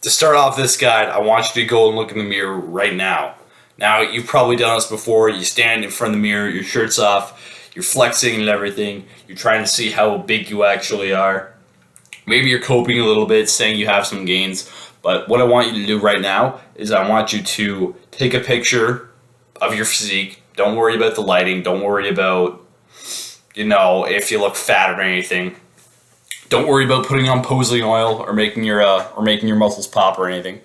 To start off this guide, I want you to go and look in the mirror right now. Now, you've probably done this before. You stand in front of the mirror, your shirt's off, you're flexing and everything. You're trying to see how big you actually are. Maybe you're coping a little bit, saying you have some gains. But what I want you to do right now is I want you to take a picture of your physique. Don't worry about the lighting. Don't worry about, if you look fat or anything. Don't worry about putting on posing oil or making your muscles pop or anything.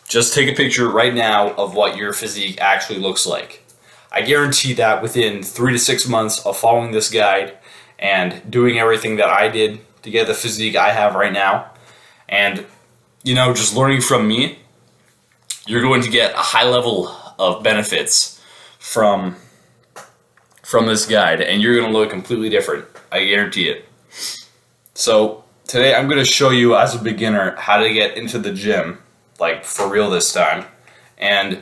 Just take a picture right now of what your physique actually looks like. I guarantee that within 3 to 6 months of following this guide and doing everything that I did to get the physique I have right now, and just learning from me, you're going to get a high level of benefits from this guide, and you're going to look completely different. I guarantee it. So today I'm going to show you as a beginner how to get into the gym, like for real this time, and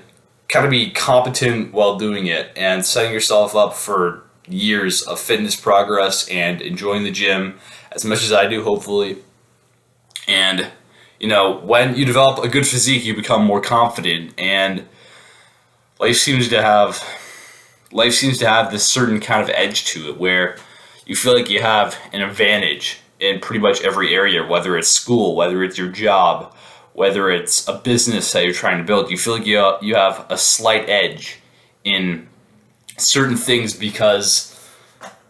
kind of be competent while doing it and setting yourself up for years of fitness progress and enjoying the gym as much as I do, hopefully. And when you develop a good physique, you become more confident, and life seems to have this certain kind of edge to it where you feel like you have an advantage in pretty much every area, whether it's school, whether it's your job, whether it's a business that you're trying to build. You feel like you have a slight edge in certain things because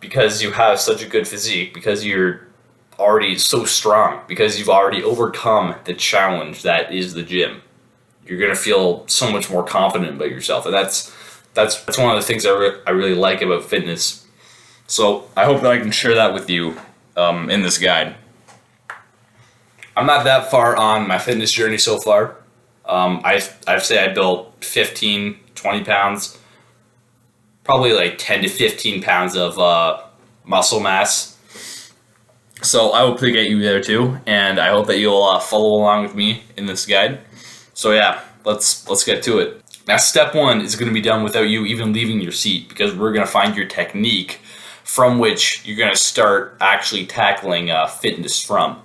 you have such a good physique, because you're already so strong, because you've already overcome the challenge that is the gym. You're going to feel so much more confident about yourself, and that's one of the things I really like about fitness. So I hope that I can share that with you in this guide. I'm not that far on my fitness journey so far. I'd say I built 15, 20 pounds, probably like 10 to 15 pounds of muscle mass. So I hope to get you there too, and I hope that you'll follow along with me in this guide. So yeah, let's get to it. Now, step 1 is going to be done without you even leaving your seat, because we're going to find your technique from which you're going to start actually tackling fitness from.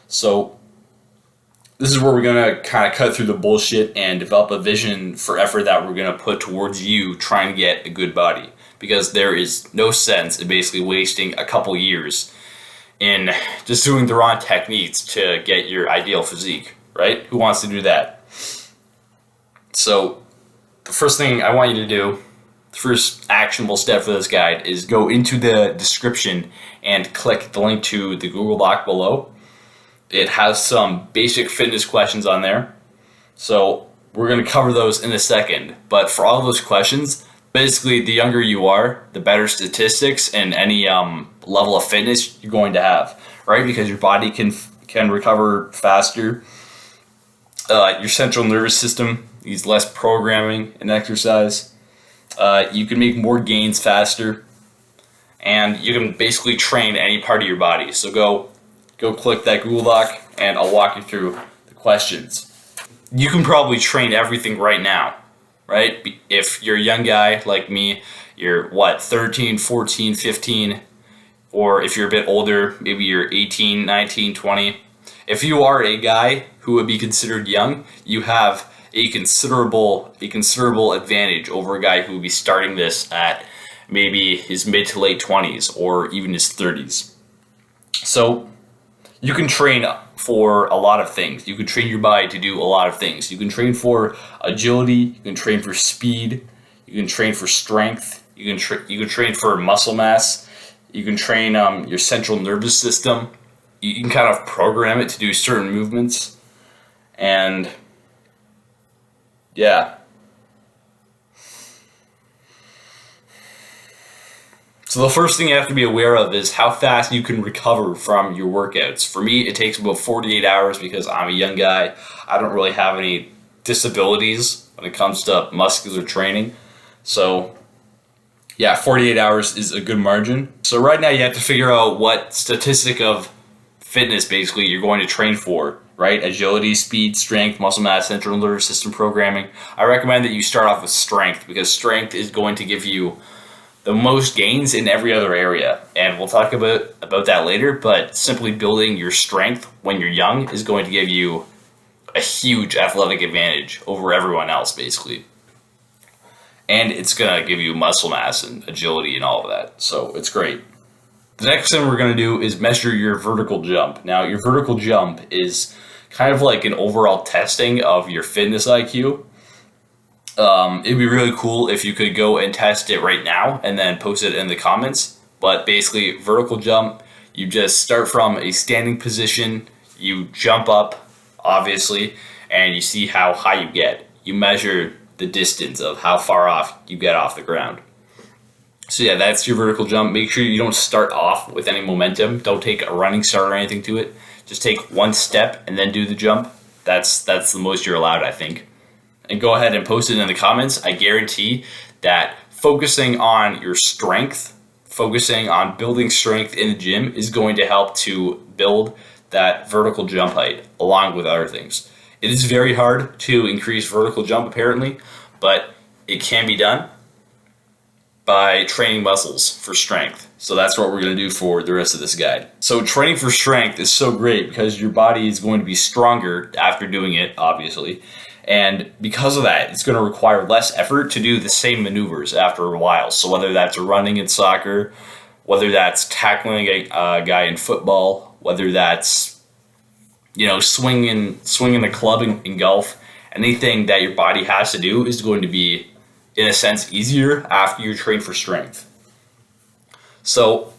So this is where we're going to kind of cut through the bullshit and develop a vision for effort that we're going to put towards you trying to get a good body, because there is no sense in basically wasting a couple years in just doing the wrong techniques to get your ideal physique, right? Who wants to do that? So the first thing I want you to do, the first actionable step for this guide, is go into the description and click the link to the Google Doc below. It has some basic fitness questions on there. So we're going to cover those in a second. But for all of those questions, basically the younger you are, the better statistics and any level of fitness you're going to have, right? Because your body can recover faster. Your central nervous system needs less programming and exercise. You can make more gains faster, and you can basically train any part of your body. So go click that Google Doc, and I'll walk you through the questions. You can probably train everything right now, right? If you're a young guy like me, you're 13, 14, 15, or if you're a bit older, maybe you're 18, 19, 20. If you are a guy who would be considered young, you have a considerable advantage over a guy who would be starting this at maybe his mid to late 20s or even his 30s. So you can train for a lot of things. You can train your body to do a lot of things. You can train for agility, you can train for speed, you can train for strength, you can train for muscle mass, you can train your central nervous system. You can kind of program it to do certain movements, and yeah. So the first thing you have to be aware of is how fast you can recover from your workouts. For me, it takes about 48 hours because I'm a young guy. I don't really have any disabilities when it comes to muscular training. So yeah, 48 hours is a good margin. So right now you have to figure out what statistic of fitness basically you're going to train for, right? Agility, speed, strength, muscle mass, central nervous system programming. I recommend that you start off with strength, because strength is going to give you the most gains in every other area, and we'll talk about that later. But simply building your strength when you're young is going to give you a huge athletic advantage over everyone else, basically. And it's going to give you muscle mass and agility and all of that. So it's great. The next thing we're going to do is measure your vertical jump. Now, your vertical jump is kind of like an overall testing of your fitness IQ. It'd be really cool if you could go and test it right now and then post it in the comments. But basically, vertical jump, you just start from a standing position, you jump up, obviously, and you see how high you get. You measure the distance of how far off you get off the ground. So yeah, that's your vertical jump. Make sure you don't start off with any momentum. Don't take a running start or anything to it. Just take one step and then do the jump. That's the most you're allowed, I think. And go ahead and post it in the comments. I guarantee that focusing on your strength, focusing on building strength in the gym is going to help to build that vertical jump height along with other things. It is very hard to increase vertical jump apparently, but it can be done by training muscles for strength. So that's what we're going to do for the rest of this guide. So training for strength is so great because your body is going to be stronger after doing it, obviously. And because of that, it's going to require less effort to do the same maneuvers after a while. So whether that's running in soccer, whether that's tackling a guy in football, whether that's swinging the club in golf, anything that your body has to do is going to be, in a sense, easier after you train for strength. So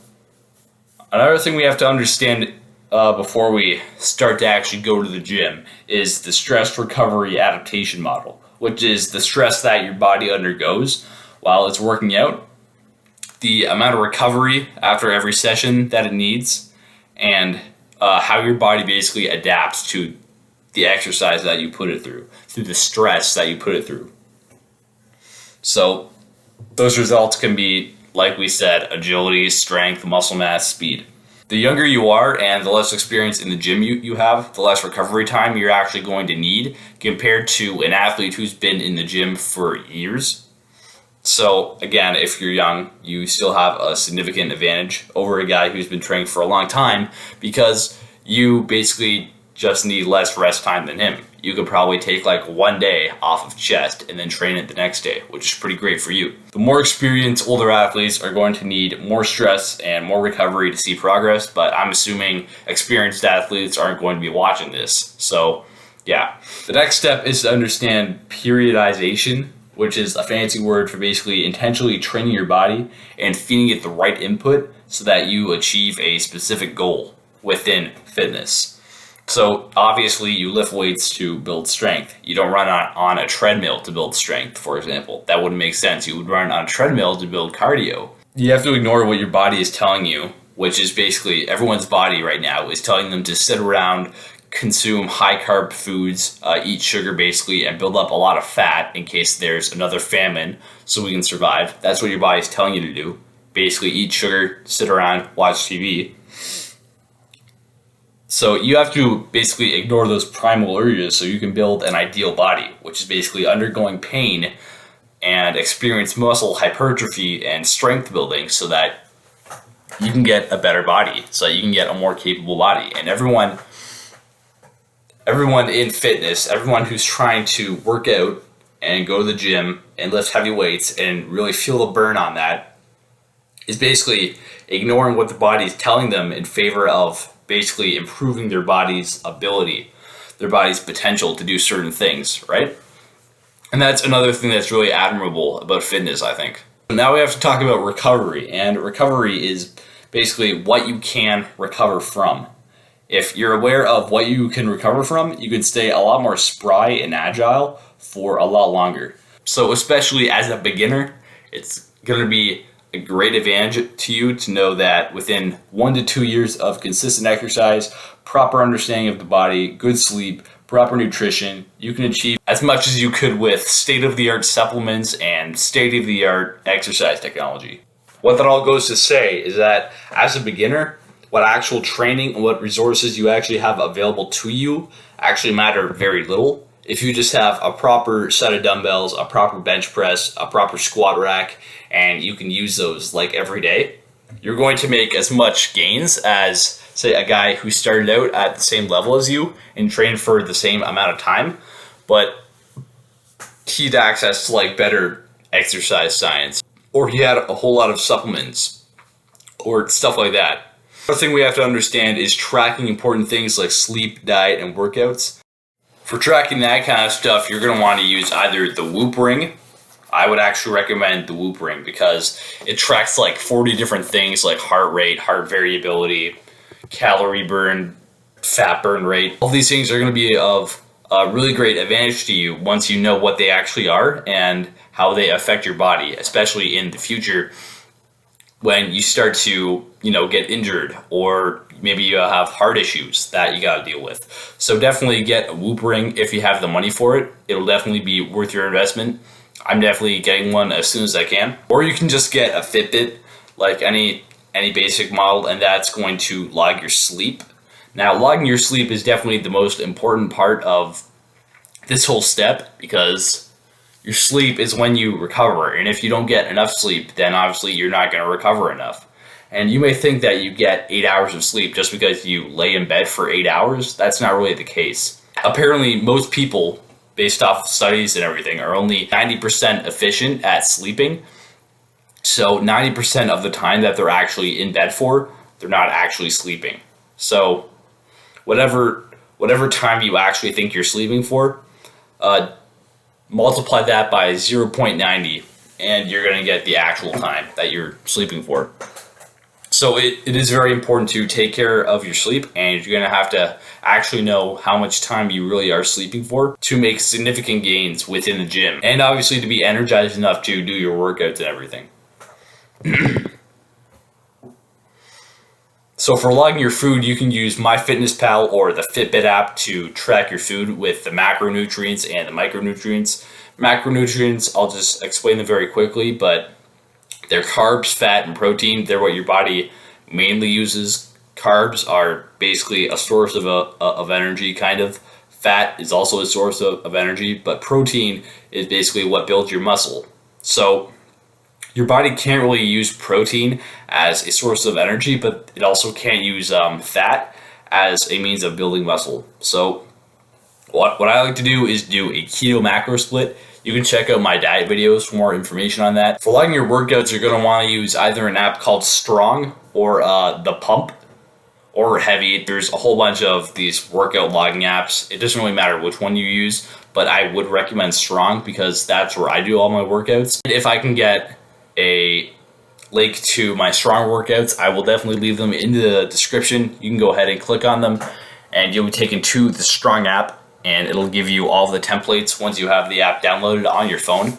another thing we have to understand before we start to actually go to the gym is the stress recovery adaptation model, which is the stress that your body undergoes while it's working out, the amount of recovery after every session that it needs, and how your body basically adapts to the exercise that you put it through the stress that you put it through. So those results can be, like we said, agility, strength, muscle mass, speed. The younger you are and the less experience in the gym you have, the less recovery time you're actually going to need compared to an athlete who's been in the gym for years. So again, if you're young, you still have a significant advantage over a guy who's been training for a long time because you basically just need less rest time than him. You could probably take like one day off of chest and then train it the next day, which is pretty great for you. The more experienced older athletes are going to need more stress and more recovery to see progress, but I'm assuming experienced athletes aren't going to be watching this. So yeah. The next step is to understand periodization, which is a fancy word for basically intentionally training your body and feeding it the right input so that you achieve a specific goal within fitness. So obviously you lift weights to build strength. You don't run on a treadmill to build strength, for example. That wouldn't make sense. You would run on a treadmill to build cardio. You have to ignore what your body is telling you, which is basically everyone's body right now is telling them to sit around, consume high carb foods, eat sugar basically, and build up a lot of fat in case there's another famine so we can survive. That's what your body's telling you to do. Basically eat sugar, sit around, watch TV. So you have to basically ignore those primal urges so you can build an ideal body, which is basically undergoing pain and experience muscle hypertrophy and strength building so that you can get a better body, so that you can get a more capable body. And everyone in fitness, everyone who's trying to work out and go to the gym and lift heavy weights and really feel the burn on that is basically ignoring what the body is telling them in favor of basically improving their body's ability, their body's potential to do certain things, right? And that's another thing that's really admirable about fitness, I think. Now we have to talk about recovery, and recovery is basically what you can recover from. If you're aware of what you can recover from, you can stay a lot more spry and agile for a lot longer. So especially as a beginner, it's going to be a great advantage to you to know that within 1 to 2 years of consistent exercise, proper understanding of the body, good sleep, proper nutrition, you can achieve as much as you could with state-of-the-art supplements and state-of-the-art exercise technology. What that all goes to say is that as a beginner, what actual training and what resources you actually have available to you actually matter very little. If you just have a proper set of dumbbells, a proper bench press, a proper squat rack, and you can use those like every day, you're going to make as much gains as say, a guy who started out at the same level as you and trained for the same amount of time, but he had access to like better exercise science, or he had a whole lot of supplements or stuff like that. Another thing we have to understand is tracking important things like sleep, diet, and workouts. For tracking that kind of stuff, you're going to want to use either the Whoop Ring. I would actually recommend the Whoop Ring because it tracks like 40 different things like heart rate, heart variability, calorie burn, fat burn rate. All these things are going to be of a really great advantage to you once you know what they actually are and how they affect your body, especially in the future when you start to, get injured, or maybe you have heart issues that you got to deal with. So definitely get a Whoop Ring if you have the money for it. It'll definitely be worth your investment. I'm definitely getting one as soon as I can. Or you can just get a Fitbit, like any basic model, and that's going to log your sleep. Now, logging your sleep is definitely the most important part of this whole step, because your sleep is when you recover. And if you don't get enough sleep, then obviously you're not going to recover enough. And you may think that you get 8 hours of sleep just because you lay in bed for 8 hours. That's not really the case. Apparently, most people, based off studies and everything, are only 90% efficient at sleeping. So 90% of the time that they're actually in bed for, they're not actually sleeping. So whatever time you actually think you're sleeping for, multiply that by 0.90 and you're going to get the actual time that you're sleeping for. So it is very important to take care of your sleep, and you're going to have to actually know how much time you really are sleeping for to make significant gains within the gym, and obviously to be energized enough to do your workouts and everything. So for logging your food, you can use MyFitnessPal or the Fitbit app to track your food with the macronutrients and the micronutrients. Macronutrients, I'll just explain them very quickly, but they're carbs, fat, and protein. They're what your body mainly uses. Carbs are basically a source of energy, kind of. Fat is also a source of energy, but protein is basically what builds your muscle. So your body can't really use protein as a source of energy, but it also can't use fat as a means of building muscle. So what I like to do is do a keto macro split. You can check out my diet videos for more information on that. For logging your workouts, you're going to want to use either an app called Strong or the Pump or Heavy. There's a whole bunch of these workout logging apps. It doesn't really matter which one you use, but I would recommend Strong because that's where I do all my workouts. And if I can get a link to my Strong workouts, I will definitely leave them in the description. You can go ahead and click on them and you'll be taken to the Strong app, and it'll give you all the templates once you have the app downloaded on your phone.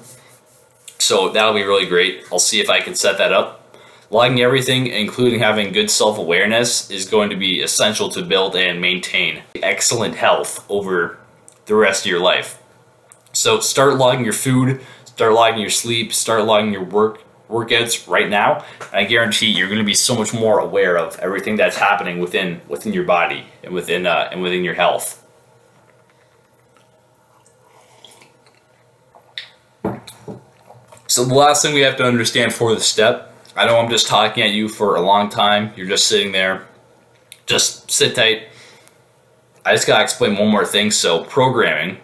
So that'll be really great. I'll see if I can set that up. Logging everything, including having good self-awareness, is going to be essential to build and maintain excellent health over the rest of your life. So start logging your food, start logging your sleep, start logging your workouts right now. And I guarantee you're going to be so much more aware of everything that's happening within your body and within your health. So the last thing we have to understand for the step, I know I'm just talking at you for a long time. You're just sitting there. Just sit tight. I just got to explain one more thing. So programming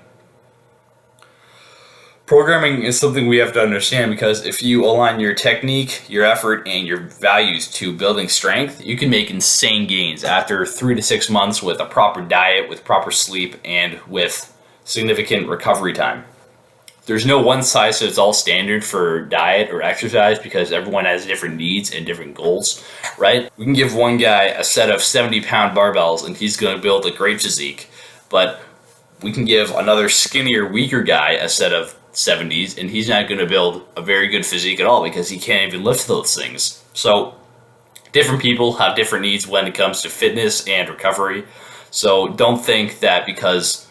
is something we have to understand, because if you align your technique, your effort, and your values to building strength, you can make insane gains after 3 to 6 months with a proper diet, with proper sleep, and with significant recovery time. There's no one-size-fits-all standard for diet or exercise because everyone has different needs and different goals, right? We can give one guy a set of 70-pound barbells and he's going to build a great physique, but we can give another skinnier, weaker guy a set of 70s and he's not going to build a very good physique at all because he can't even lift those things. So different people have different needs when it comes to fitness and recovery. So don't think that because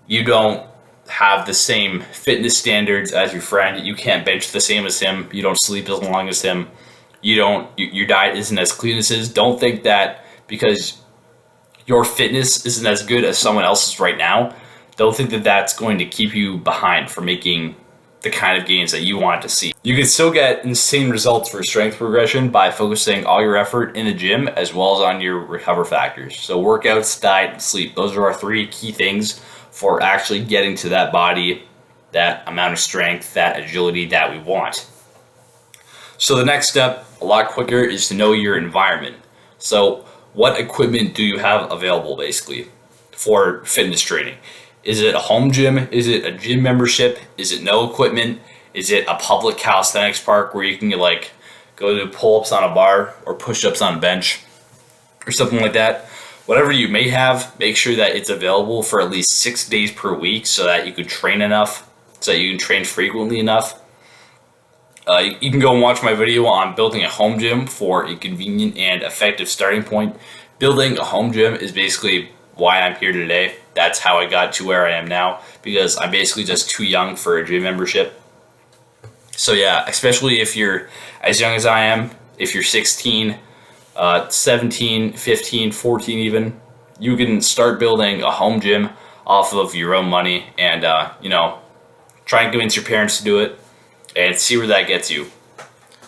you don't have the same fitness standards as your friend, you can't bench the same as him, you don't sleep as long as him, your diet isn't as clean as his. Don't think that because your fitness isn't as good as someone else's right now, don't think that that's going to keep you behind from making the kind of gains that you want to see. You can still get insane results for strength progression by focusing all your effort in the gym as well as on your recover factors. So workouts, diet, and sleep. Those are our 3 key things for actually getting to that body, that amount of strength, that agility that we want. So the next step, a lot quicker, is to know your environment. So what equipment do you have available basically for fitness training? Is it a home gym? Is it a gym membership? Is it no equipment? Is it a public calisthenics park where you can like go do pull-ups on a bar or push-ups on a bench or something like that? Whatever you may have, make sure that it's available for at least 6 days per week so that you can train enough, so that you can train frequently enough. You can go and watch my video on building a home gym for a convenient and effective starting point. Building a home gym is basically why I'm here today. That's how I got to where I am now, because I'm basically just too young for a gym membership. So yeah, especially if you're as young as I am, if you're 16, 17, 15, 14 even, you can start building a home gym off of your own money and, try and convince your parents to do it and see where that gets you.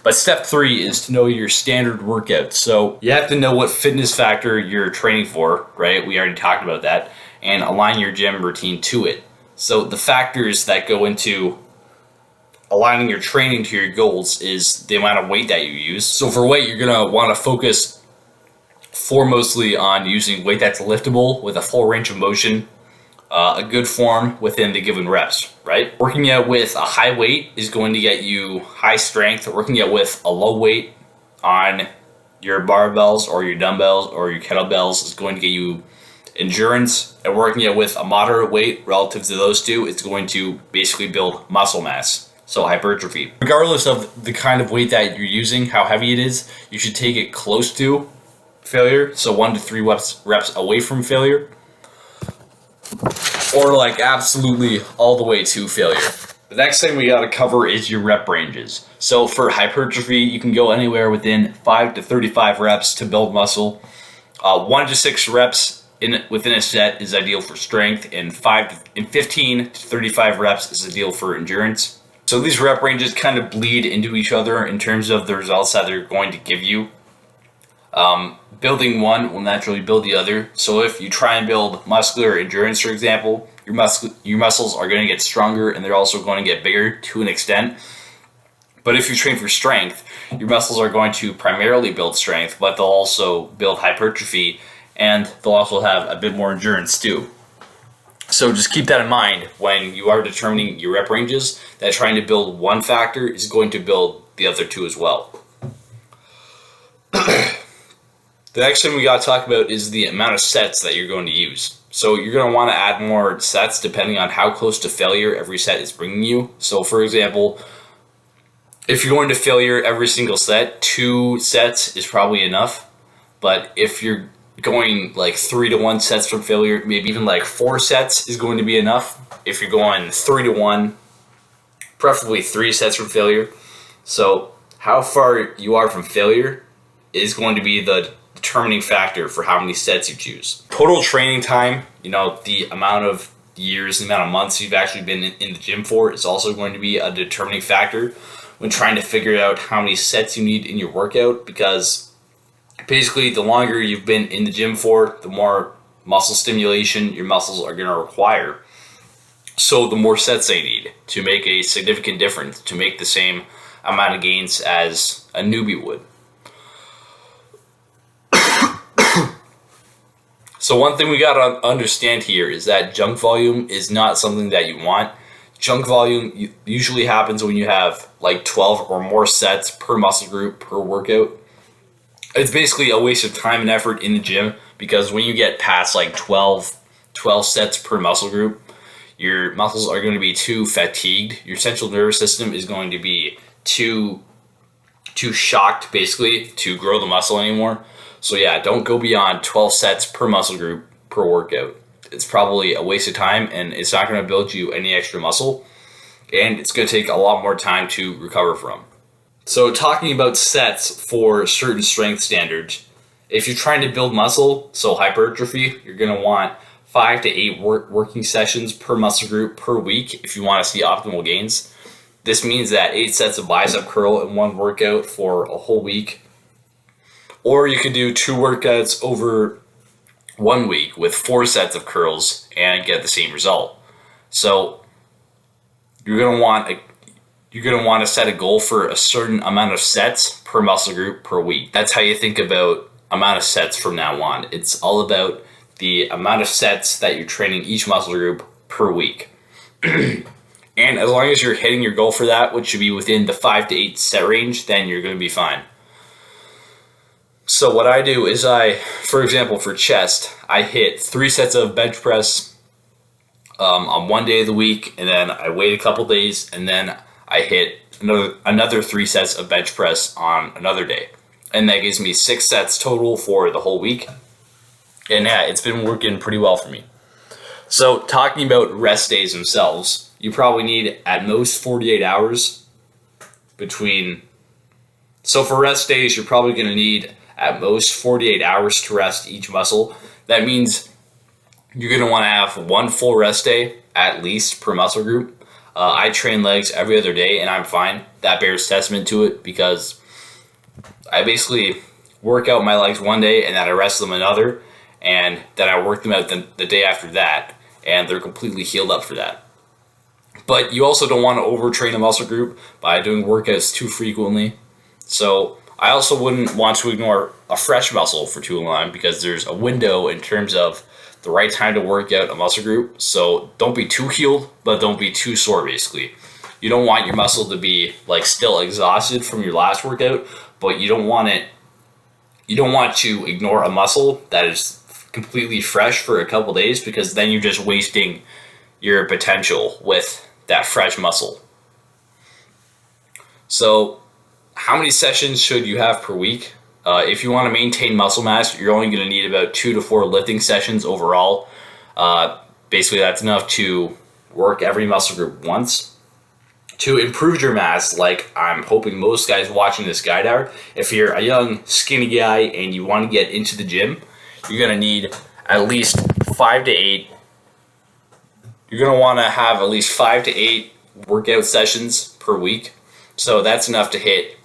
But step 3 is to know your standard workouts. So you have to know what fitness factor you're training for, right? We already talked about that, and align your gym routine to it. So the factors that go into aligning your training to your goals is the amount of weight that you use. So for weight, you're gonna want to focus foremostly on using weight that's liftable with a full range of motion, a good form within the given reps, right? Working out with a high weight is going to get you high strength. Working out with a low weight on your barbells or your dumbbells or your kettlebells is going to get you endurance. And working out with a moderate weight relative to those two, it's going to basically build muscle mass, so hypertrophy. Regardless of the kind of weight that you're using, how heavy it is, you should take it close to failure, so 1 to 3 reps away from failure, or like absolutely all the way to failure. The next thing we got to cover is your rep ranges. So for hypertrophy, you can go anywhere within 5 to 35 reps to build muscle. 1 to 6 reps within a set is ideal for strength, and 15 to 35 reps is ideal for endurance. So these rep ranges kind of bleed into each other in terms of the results that they're going to give you. Building one will naturally build the other. So if you try and build muscular endurance, for example, your muscles are going to get stronger and they're also going to get bigger to an extent. But if you train for strength, your muscles are going to primarily build strength, but they'll also build hypertrophy and they'll also have a bit more endurance too. So just keep that in mind when you are determining your rep ranges, that trying to build one factor is going to build the other two as well. The next thing we got to talk about is the amount of sets that you're going to use. So you're going to want to add more sets depending on how close to failure every set is bringing you. So for example, if you're going to failure every single set, 2 sets is probably enough. But if you're going like 3 to 1 sets from failure, maybe even like 4 sets is going to be enough. If you're going 3 to 1, preferably 3 sets from failure. So how far you are from failure is going to be the determining factor for how many sets you choose. Total training time, the amount of years, the amount of months you've actually been in the gym for, is also going to be a determining factor when trying to figure out how many sets you need in your workout, because basically the longer you've been in the gym for, the more muscle stimulation your muscles are going to require. So the more sets they need to make a significant difference, to make the same amount of gains as a newbie would. So one thing we got to understand here is that junk volume is not something that you want. Junk volume usually happens when you have like 12 or more sets per muscle group per workout. It's basically a waste of time and effort in the gym, because when you get past like 12 sets per muscle group, your muscles are going to be too fatigued. Your central nervous system is going to be too shocked basically to grow the muscle anymore. So yeah, don't go beyond 12 sets per muscle group per workout. It's probably a waste of time and it's not going to build you any extra muscle, and it's going to take a lot more time to recover from. So talking about sets for certain strength standards, if you're trying to build muscle, so hypertrophy, you're going to want 5 to 8 working sessions per muscle group per week if you want to see optimal gains. This means that 8 sets of bicep curl in one workout for a whole week. Or you could do 2 workouts over 1 week with 4 sets of curls and get the same result. So you're gonna want to set a goal for a certain amount of sets per muscle group per week. That's how you think about amount of sets from now on. It's all about the amount of sets that you're training each muscle group per week. And as long as you're hitting your goal for that, which should be within the 5 to 8 set range, then you're going to be fine. So what I do is for example, for chest, I hit 3 sets of bench press on one day of the week, and then I wait a couple days, and then I hit another 3 sets of bench press on another day. And that gives me 6 sets total for the whole week. And yeah, it's been working pretty well for me. So talking about rest days themselves, you probably need at most 48 hours between. So for rest days, you're probably going to need at most 48 hours to rest each muscle. That means you're going to want to have 1 full rest day at least per muscle group. I train legs every other day and I'm fine. That bears testament to it because I basically work out my legs one day and then I rest them another, and then I work them out the day after that, and they're completely healed up for that. But you also don't want to overtrain a muscle group by doing workouts too frequently. So I also wouldn't want to ignore a fresh muscle for too long, because there's a window in terms of the right time to work out a muscle group. So don't be too healed, but don't be too sore basically. You don't want your muscle to be like still exhausted from your last workout, but you don't want to ignore a muscle that is completely fresh for a couple days, because then you're just wasting your potential with that fresh muscle. So how many sessions should you have per week? If you want to maintain muscle mass, you're only going to need about 2 to 4 lifting sessions overall. Basically, that's enough to work every muscle group once. To improve your mass, like I'm hoping most guys watching this guide are, if you're a young, skinny guy and you want to get into the gym, you're going to need at least 5 to 8. You're going to want to have at least 5 to 8 workout sessions per week. So that's enough to hit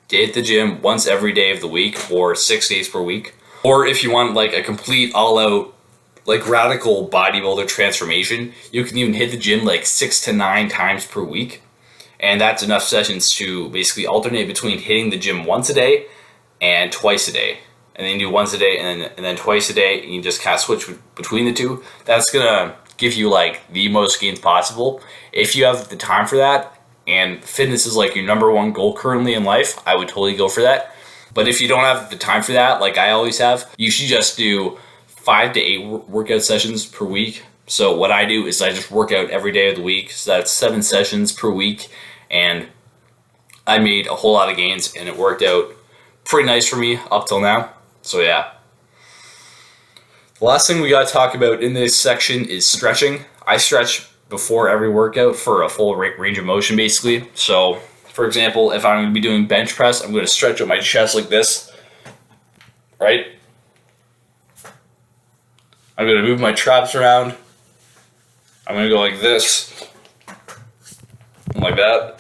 the gym once every day of the week, or 6 days per week. Or if you want like a complete all-out, like radical bodybuilder transformation, you can even hit the gym like 6 to 9 times per week. And that's enough sessions to basically alternate between hitting the gym once a day and twice a day. And then you do once a day and then twice a day, and you just kind of switch between the two. That's gonna give you like the most gains possible. If you have the time for that, and fitness is like your number one goal currently in life, I would totally go for that. But if you don't have the time for that, like I always have, you should just do 5 to 8 workout sessions per week. So what I do is I just work out every day of the week. So that's 7 sessions per week. And I made a whole lot of gains, and it worked out pretty nice for me up till now. So yeah. The last thing we got to talk about in this section is stretching. I stretch before every workout for a full range of motion basically. So for example, if I'm going to be doing bench press, I'm going to stretch out my chest like this, right? I'm going to move my traps around. I'm going to go like this, like that.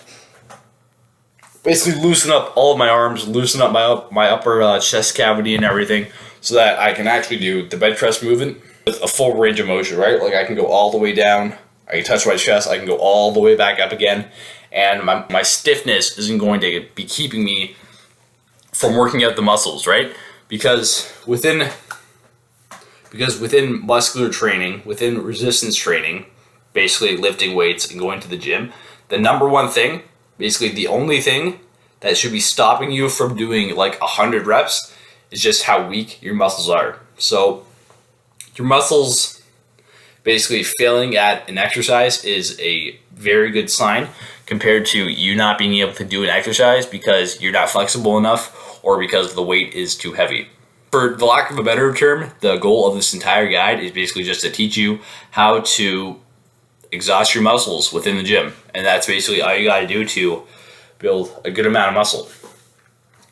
Basically loosen up all of my arms, loosen up my upper chest cavity and everything, so that I can actually do the bench press movement with a full range of motion, right? Like I can go all the way down, I can touch my chest, I can go all the way back up again, and my stiffness isn't going to be keeping me from working out the muscles, right? Because within muscular training, within resistance training, basically lifting weights and going to the gym, the number one thing, basically the only thing that should be stopping you from doing like 100 reps is just how weak your muscles are. So your muscles basically failing at an exercise is a very good sign compared to you not being able to do an exercise because you're not flexible enough or because the weight is too heavy. For the lack of a better term, the goal of this entire guide is basically just to teach you how to exhaust your muscles within the gym. And that's basically all you got to do to build a good amount of muscle.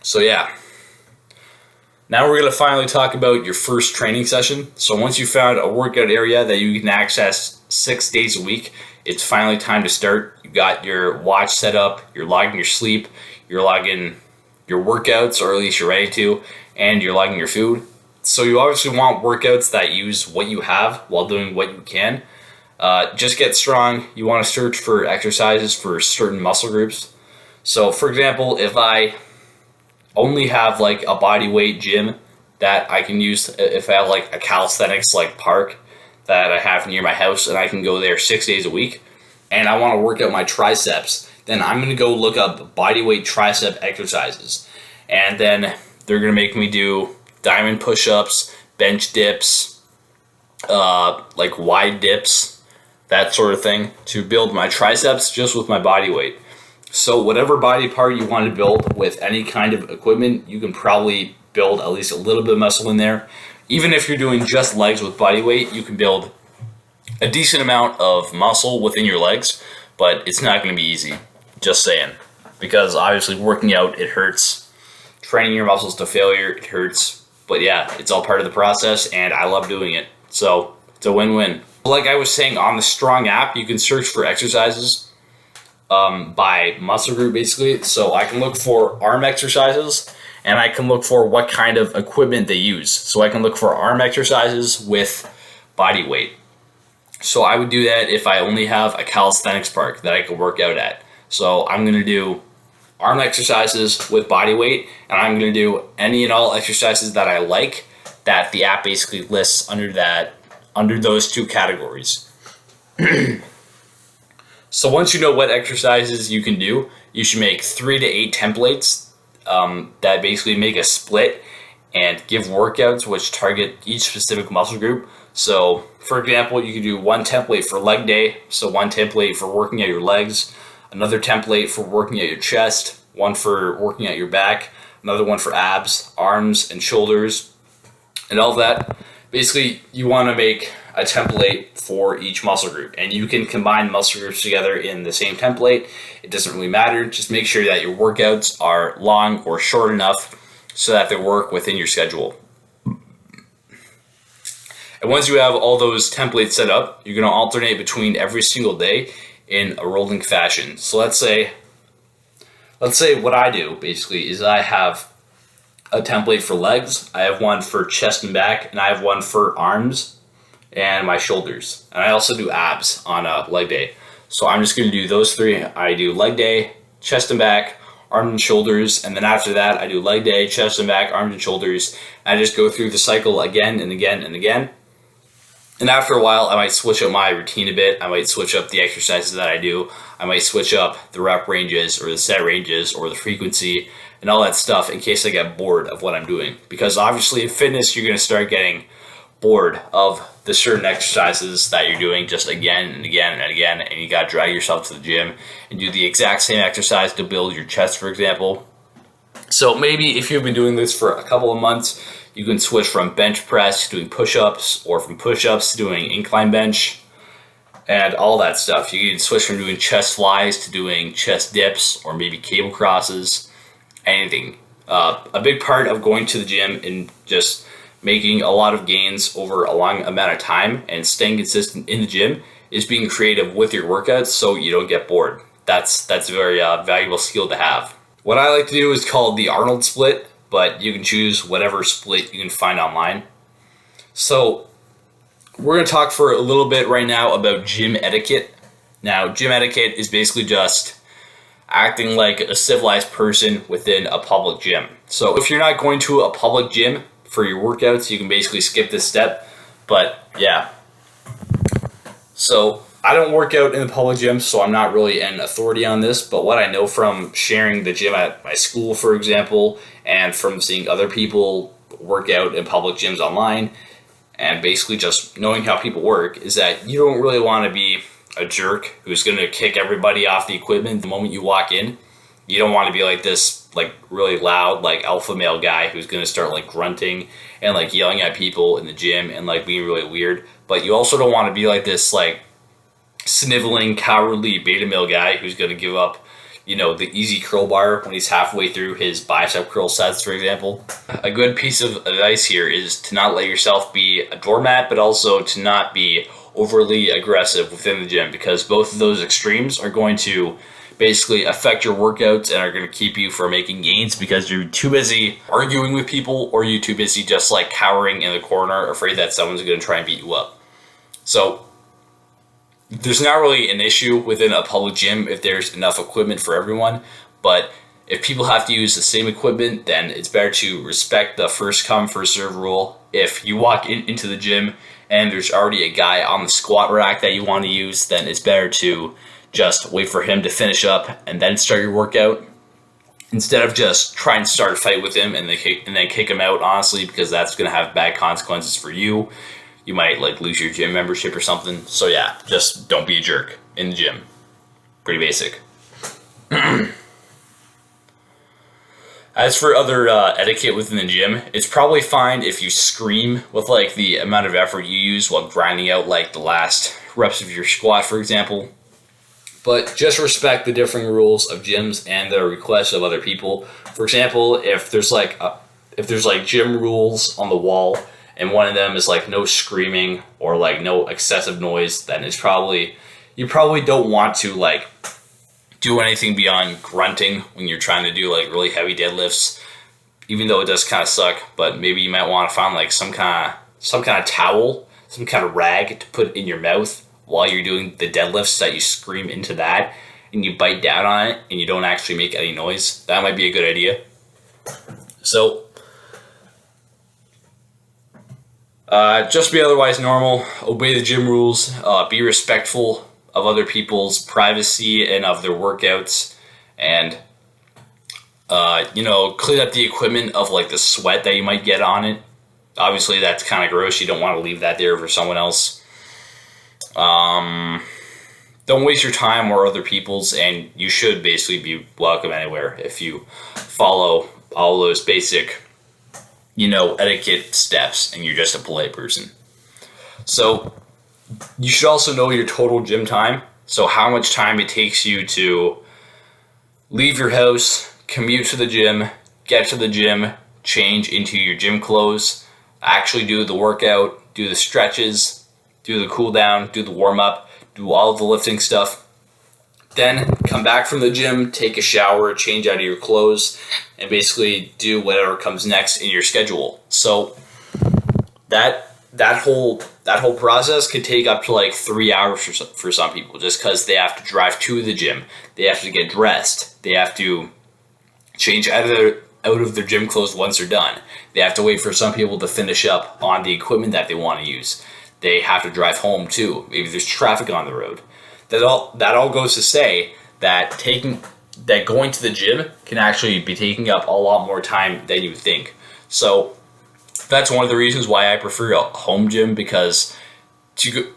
So yeah. Now we're going to finally talk about your first training session. So once you found a workout area that you can access 6 days a week, it's finally time to start. You got your watch set up, you're logging your sleep, you're logging your workouts, or at least you're ready to, and you're logging your food. So you obviously want workouts that use what you have while doing what you can. Just get strong. You want to search for exercises for certain muscle groups. So for example, if I only have like a body weight gym that I can use, if I have like a calisthenics like park that I have near my house and I can go there 6 days a week, and I want to work out my triceps, then I'm going to go look up body weight tricep exercises. And then they're going to make me do diamond push-ups, bench dips, like wide dips, that sort of thing, to build my triceps just with my body weight. So whatever body part you want to build with any kind of equipment, you can probably build at least a little bit of muscle in there. Even if you're doing just legs with body weight, you can build a decent amount of muscle within your legs, but it's not going to be easy. Just saying. Because obviously working out, it hurts. Training your muscles to failure, it hurts. But yeah, it's all part of the process, and I love doing it. So it's a win-win. Like I was saying, on the Strong app, you can search for exercises by muscle group, basically. So I can look for arm exercises, and I can look for what kind of equipment they use. So I can look for arm exercises with body weight. So I would do that if I only have a calisthenics park that I could work out at. So I'm going to do arm exercises with body weight, and I'm going to do any and all exercises that I like that the app basically lists under those two categories. So once you know what exercises you can do, you should make 3 to 8 templates that basically make a split and give workouts which target each specific muscle group. So for example, you can do one template for leg day, so one template for working out your legs, another template for working out your chest, one for working out your back, another one for abs, arms, and shoulders, and all that. Basically, you want to make a template for each muscle group, and you can combine muscle groups together in the same template. It doesn't really matter. Just make sure that your workouts are long or short enough so that they work within your schedule. And once you have all those templates set up, you're going to alternate between every single day in a rolling fashion. So let's say what I do basically is I have a template for legs, I have one for chest and back, and I have one for arms and my shoulders. And I also do abs on a leg day. So I'm just going to do those 3. I do leg day, chest and back, arms and shoulders, and then after that I do leg day, chest and back, arms and shoulders. And I just go through the cycle again and again and again. And after a while, I might switch up my routine a bit. I might switch up the exercises that I do. I might switch up the rep ranges or the set ranges or the frequency and all that stuff in case I get bored of what I'm doing. Because obviously in fitness, you're going to start getting bored of the certain exercises that you're doing just again and again and again. And you got to drag yourself to the gym and do the exact same exercise to build your chest, for example. So maybe if you've been doing this for a couple of months, you can switch from bench press to doing push-ups, or from push-ups to doing incline bench, and all that stuff. You can switch from doing chest flies to doing chest dips, or maybe cable crosses, anything. A big part of going to the gym and just making a lot of gains over a long amount of time and staying consistent in the gym is being creative with your workouts so you don't get bored. That's a very valuable skill to have. What I like to do is called the Arnold split, but you can choose whatever split you can find online. So we're going to talk for a little bit right now about gym etiquette. Now, gym etiquette is basically just acting like a civilized person within a public gym. So if you're not going to a public gym for your workouts, you can basically skip this step. But yeah. So I don't work out in the public gym, so I'm not really an authority on this, but what I know from sharing the gym at my school, for example, and from seeing other people work out in public gyms online, and basically just knowing how people work, is that you don't really want to be a jerk who's going to kick everybody off the equipment the moment you walk in. You don't want to be like this, like really loud, like alpha male guy who's going to start like grunting and like yelling at people in the gym and like being really weird. But you also don't want to be like this like sniveling, cowardly beta male guy who's going to give up, you know, the easy curl bar when he's halfway through his bicep curl sets, for example. A good piece of advice here is to not let yourself be a doormat, but also to not be overly aggressive within the gym, because both of those extremes are going to basically affect your workouts and are going to keep you from making gains because you're too busy arguing with people, or you're too busy just like cowering in the corner afraid that someone's going to try and beat you up. So there's not really an issue within a public gym if there's enough equipment for everyone, but if people have to use the same equipment, then it's better to respect the first come, first serve rule. If you walk into the gym and there's already a guy on the squat rack that you want to use, then it's better to just wait for him to finish up and then start your workout, instead of just trying to start a fight with him and then kick him out, honestly, because that's going to have bad consequences for you. You might like lose your gym membership or something. So yeah, just don't be a jerk in the gym. Pretty basic. As for other etiquette within the gym, it's probably fine if you scream with like the amount of effort you use while grinding out like the last reps of your squat, for example. But just respect the differing rules of gyms and the requests of other people. For example, if there's like gym rules on the wall and one of them is like no screaming or like no excessive noise, then it's probably, you probably don't want to like do anything beyond grunting when you're trying to do like really heavy deadlifts, even though it does kind of suck. But maybe you might want to find like some kind of towel, some kind of rag to put in your mouth while you're doing the deadlifts, that you scream into that and you bite down on it and you don't actually make any noise. That might be a good idea. So just be otherwise normal, obey the gym rules, be respectful of other people's privacy and of their workouts, and clean up the equipment of like the sweat that you might get on it. Obviously that's kind of gross. You don't want to leave that there for someone else. Don't waste your time or other people's, and you should basically be welcome anywhere if you follow all those basic, etiquette steps and you're just a polite person. So you should also know your total gym time. So how much time it takes you to leave your house, commute to the gym, get to the gym, change into your gym clothes, actually do the workout, do the stretches, do the cool down, do the warm up, do all of the lifting stuff. Then come back from the gym, take a shower, change out of your clothes, and basically do whatever comes next in your schedule. So that whole process could take up to like 3 hours for some people, just because they have to drive to the gym, they have to get dressed, they have to change out of their gym clothes once they're done. They have to wait for some people to finish up on the equipment that they want to use. They have to drive home too. Maybe there's traffic on the road. That all goes to say that going to the gym can actually be taking up a lot more time than you think. So that's one of the reasons why I prefer a home gym, because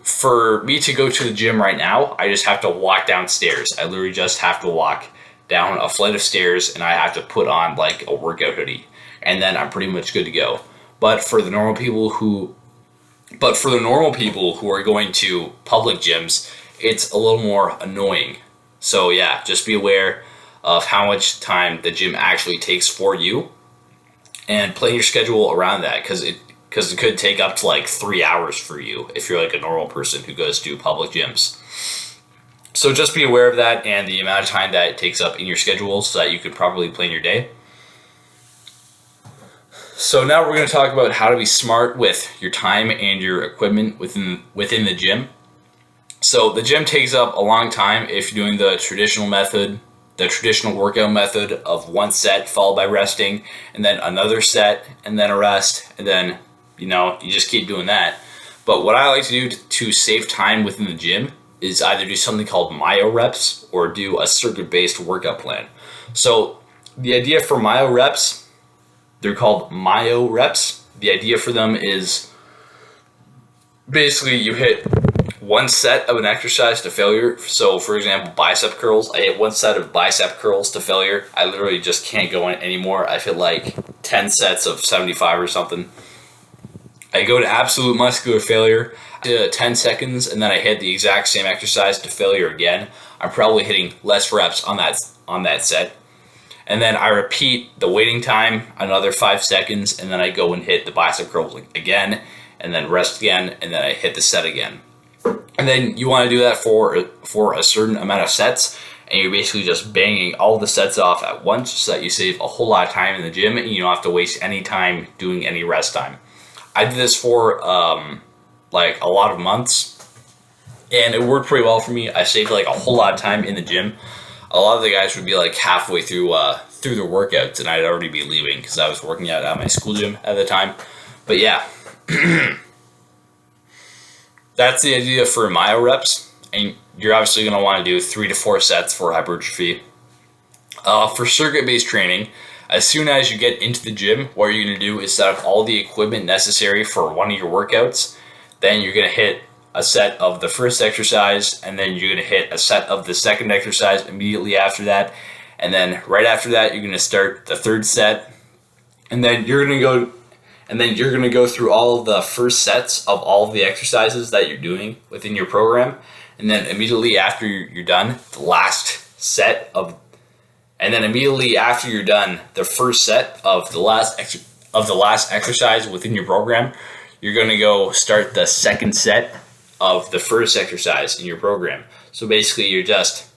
for me to go to the gym right now, I just have to walk downstairs. I literally just have to walk down a flight of stairs, and I have to put on like a workout hoodie, and then I'm pretty much good to go. But for the normal people who are going to public gyms, it's a little more annoying. So yeah, just be aware of how much time the gym actually takes for you, and plan your schedule around that, because it could take up to like 3 hours for you if you're like a normal person who goes to public gyms. So just be aware of that and the amount of time that it takes up in your schedule, so that you can properly plan your day. So now we're going to talk about how to be smart with your time and your equipment within the gym. So the gym takes up a long time if you're doing the traditional workout method of one set followed by resting, and then another set, and then a rest, and then you just keep doing that. But what I like to do to save time within the gym is either do something called myo reps or do a circuit-based workout plan. So the idea for myo reps, they're called myo reps. The idea for them is basically you hit one set of an exercise to failure. So for example, bicep curls, I hit one set of bicep curls to failure. I literally just can't go in anymore. I hit like 10 sets of 75 or something. I go to absolute muscular failure, 10 seconds, and then I hit the exact same exercise to failure again. I'm probably hitting less reps on that set. And then I repeat the waiting time, another 5 seconds, and then I go and hit the bicep curls again, and then rest again, and then I hit the set again. And then you want to do that for a certain amount of sets, and you're basically just banging all the sets off at once so that you save a whole lot of time in the gym and you don't have to waste any time doing any rest time. I did this for like a lot of months, and it worked pretty well for me. I saved like a whole lot of time in the gym. A lot of the guys would be like halfway through their workouts, and I'd already be leaving because I was working out at my school gym at the time. But yeah, that's the idea for myo reps, and you're obviously going to want to do 3 to 4 sets for hypertrophy. For circuit-based training, as soon as you get into the gym, what you're going to do is set up all the equipment necessary for one of your workouts. Then you're going to hit a set of the first exercise, and then you're going to hit a set of the second exercise immediately after that. And then right after that, you're going to start the third set. And then you're going to go through all of the first sets of all of the exercises that you're doing within your program. And then immediately after you're done, the first set of the last exercise within your program, you're going to go start the second set of the first exercise in your program. So basically, you're just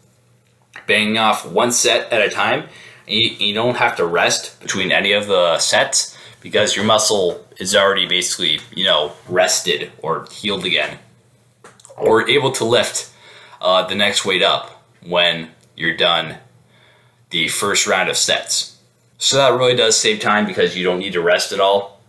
banging off one set at a time, and you don't have to rest between any of the sets because your muscle is already basically, rested or healed again, or able to lift the next weight up when you're done the first round of sets. So that really does save time because you don't need to rest at all.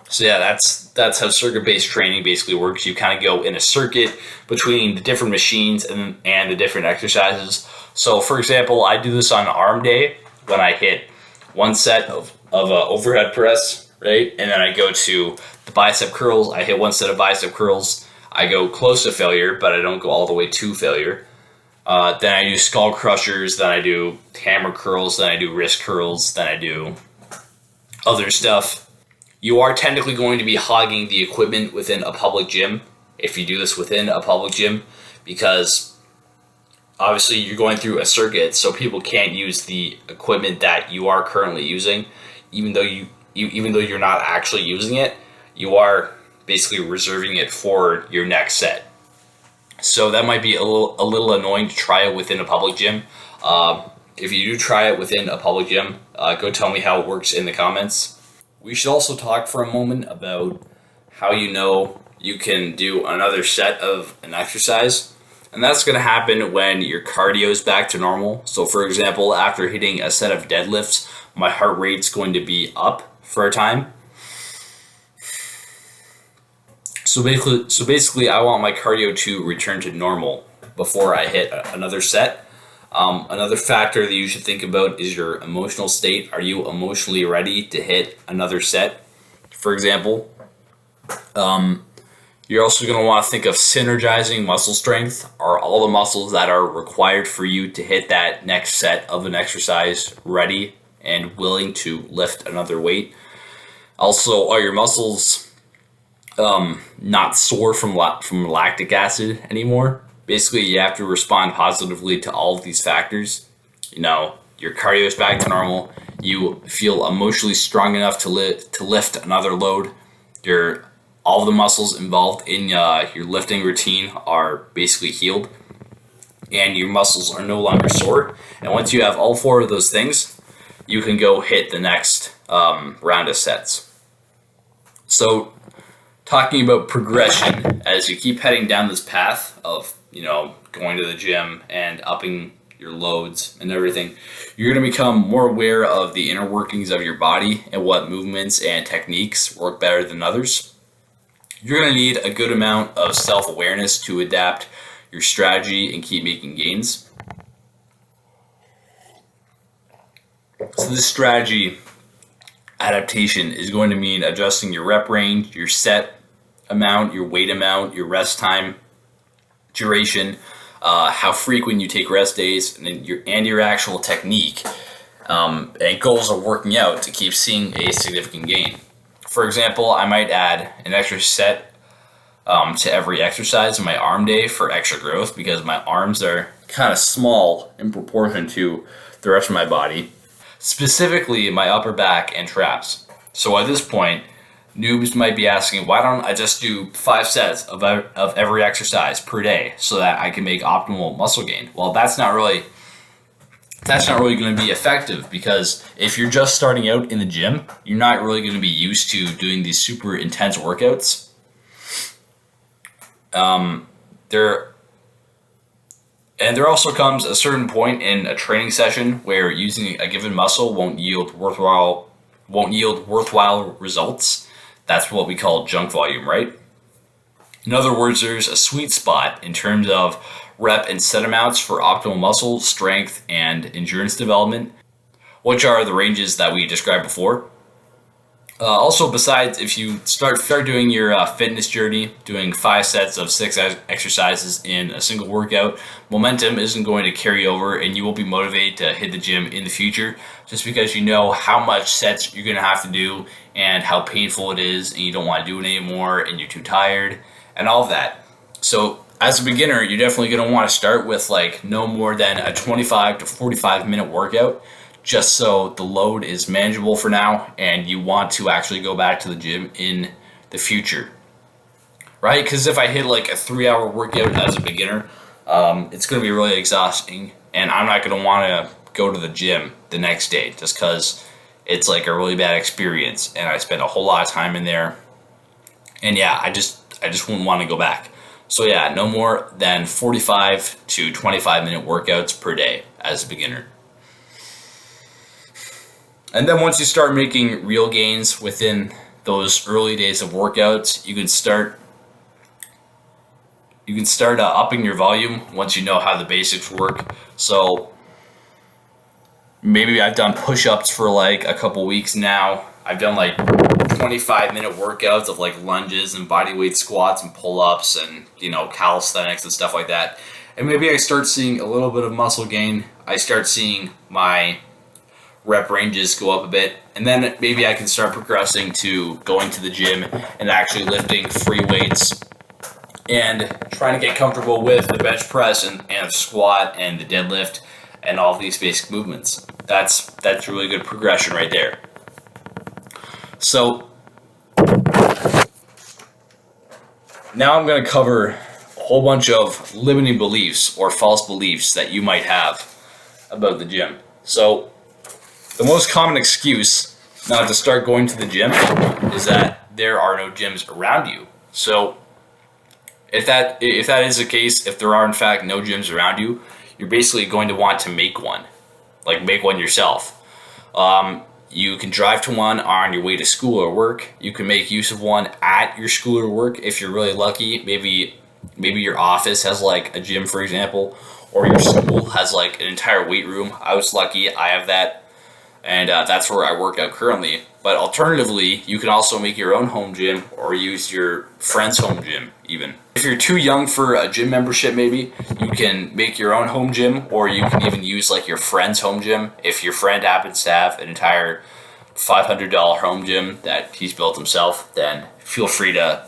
So yeah, that's how circuit-based training basically works. You kind of go in a circuit between the different machines and the different exercises. So for example, I do this on arm day when I hit one set of overhead press, right? And then I go to the bicep curls. I hit one set of bicep curls. I go close to failure, but I don't go all the way to failure. Then I do skull crushers, then I do hammer curls, then I do wrist curls, then I do other stuff. You are technically going to be hogging the equipment within a public gym if you do this within a public gym, because obviously you're going through a circuit, so people can't use the equipment that you are currently using, even though you're not actually using it. You are basically reserving it for your next set. So that might be a little annoying to try it within a public gym. If you do try it within a public gym, go tell me how it works in the comments. We should also talk for a moment about how you can do another set of an exercise. And that's going to happen when your cardio is back to normal. So for example, after hitting a set of deadlifts, my heart rate's going to be up for a time. So basically, I want my cardio to return to normal before I hit another set. Another factor that you should think about is your emotional state. Are you emotionally ready to hit another set? For example, you're also going to want to think of synergizing muscle strength. Are all the muscles that are required for you to hit that next set of an exercise ready and willing to lift another weight? Also, are your muscles not sore from lactic acid anymore? Basically, you have to respond positively to all of these factors. Your cardio is back to normal. You feel emotionally strong enough to lift another load. All of the muscles involved in your lifting routine are basically healed, and your muscles are no longer sore. And once you have all 4 of those things, you can go hit the next round of sets. So, talking about progression, as you keep heading down this path of going to the gym and upping your loads and everything, you're going to become more aware of the inner workings of your body and what movements and techniques work better than others. You're going to need a good amount of self-awareness to adapt your strategy and keep making gains. So this strategy adaptation is going to mean adjusting your rep range, your set amount, your weight amount, your rest time, duration, how frequent you take rest days, and your actual technique and goals of working out to keep seeing a significant gain. For example, I might add an extra set to every exercise in my arm day for extra growth because my arms are kind of small in proportion to the rest of my body, specifically my upper back and traps. So at this point, Noobs might be asking, why don't I just do 5 sets of every exercise per day so that I can make optimal muscle gain? Well, that's not really going to be effective, because if you're just starting out in the gym, you're not really going to be used to doing these super intense workouts. There also comes a certain point in a training session where using a given muscle won't yield worthwhile results. That's what we call junk volume, right? In other words, there's a sweet spot in terms of rep and set amounts for optimal muscle strength and endurance development, which are the ranges that we described before. Also, besides, if you start doing your fitness journey, doing 5 sets of 6 exercises in a single workout, momentum isn't going to carry over, and you will be motivated to hit the gym in the future, just because you know how much sets you're going to have to do and how painful it is, and you don't want to do it anymore, and you're too tired, and all of that. So as a beginner, you're definitely going to want to start with like no more than a 25 to 45 minute workout, just so the load is manageable for now and you want to actually go back to the gym in the future, right? Because if I hit like a 3-hour workout as a beginner, it's going to be really exhausting, and I'm not going to want to go to the gym the next day just because it's like a really bad experience and I spent a whole lot of time in there, and yeah, I just wouldn't want to go back. So yeah, no more than 45 to 25 minute workouts per day as a beginner. And then once you start making real gains within those early days of workouts, you can start upping your volume once you know how the basics work. So maybe I've done push-ups for like a couple weeks now. I've done like 25-minute workouts of like lunges and bodyweight squats and pull-ups and, calisthenics and stuff like that. And maybe I start seeing a little bit of muscle gain. I start seeing my rep ranges go up a bit, and then maybe I can start progressing to going to the gym and actually lifting free weights and trying to get comfortable with the bench press and the squat and the deadlift and all of these basic movements. That's really good progression right there. So now I'm going to cover a whole bunch of limiting beliefs or false beliefs that you might have about the gym. So the most common excuse not to start going to the gym is that there are no gyms around you. So if that is the case, if there are in fact no gyms around you, you're basically going to want to make one. Like, make one yourself. You can drive to one on your way to school or work. You can make use of one at your school or work if you're really lucky. Maybe your office has like a gym, for example, or your school has like an entire weight room. I was lucky, I have that. And that's where I work out currently. But alternatively, you can also make your own home gym or use your friend's home gym even. If you're too young for a gym membership, maybe, you can make your own home gym, or you can even use like your friend's home gym. If your friend happens to have an entire $500 home gym that he's built himself, then feel free to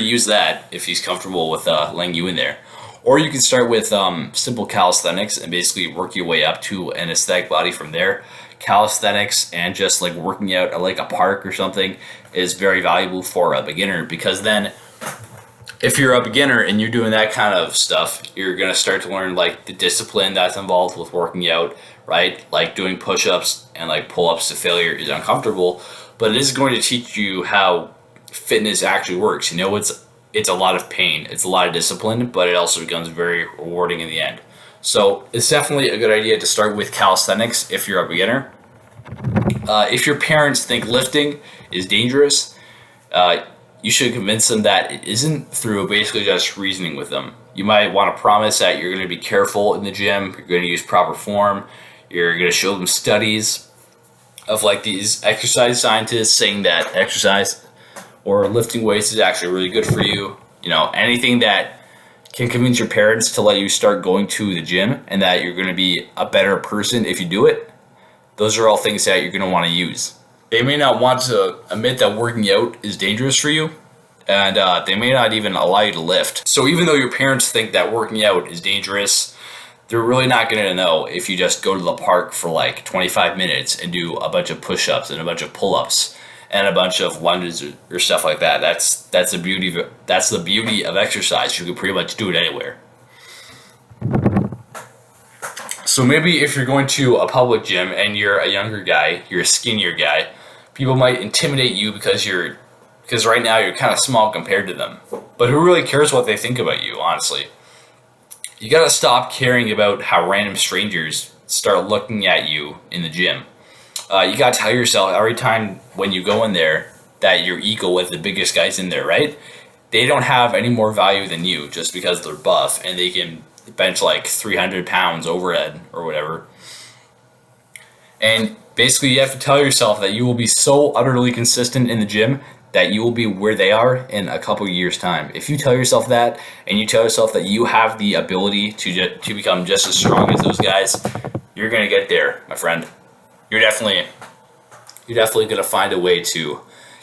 use that if he's comfortable with letting you in there. Or you can start with simple calisthenics and basically work your way up to an aesthetic body from there. Calisthenics and just like working out at like a park or something is very valuable for a beginner, because then if you're a beginner and you're doing that kind of stuff, you're going to start to learn like the discipline that's involved with working out, right? Like doing push-ups and like pull-ups to failure is uncomfortable, but it is going to teach you how fitness actually works. It's a lot of pain, it's a lot of discipline, but it also becomes very rewarding in the end. So it's definitely a good idea to start with calisthenics if you're a beginner. If your parents think lifting is dangerous, you should convince them that it isn't through basically just reasoning with them. You might want to promise that you're going to be careful in the gym, you're going to use proper form, you're going to show them studies of like these exercise scientists saying that exercise or lifting weights is actually really good for you. Anything that can convince your parents to let you start going to the gym and that you're going to be a better person if you do it. Those are all things that you're going to want to use. They may not want to admit that working out is dangerous for you, and they may not even allow you to lift. So even though your parents think that working out is dangerous, they're really not going to know if you just go to the park for like 25 minutes and do a bunch of push-ups and a bunch of pull-ups and a bunch of lunges or stuff like that. That's the beauty of exercise. You can pretty much do it anywhere. So maybe if you're going to a public gym and you're a younger guy, you're a skinnier guy, people might intimidate you because right now you're kind of small compared to them. But who really cares what they think about you, honestly? You gotta stop caring about how random strangers start looking at you in the gym. You gotta tell yourself every time when you go in there that you're equal with the biggest guys in there, right? They don't have any more value than you just because they're buff and they can bench like 300 pounds overhead or whatever. And basically you have to tell yourself that you will be so utterly consistent in the gym that you will be where they are in a couple years time. If you tell yourself that, and you tell yourself that you have the ability to become just as strong as those guys, you're gonna get there, my friend. You're definitely gonna find a way to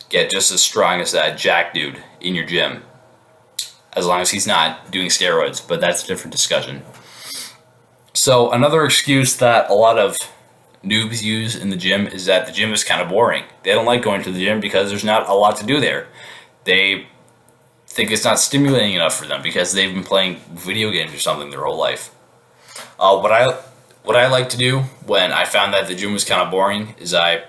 get just as strong as that jack dude in your gym, as long as he's not doing steroids, but that's a different discussion. So another excuse that a lot of noobs use in the gym is that the gym is kind of boring. They don't like going to the gym because there's not a lot to do there. They think it's not stimulating enough for them because they've been playing video games or something their whole life. What I like to do when I found that the gym was kind of boring is I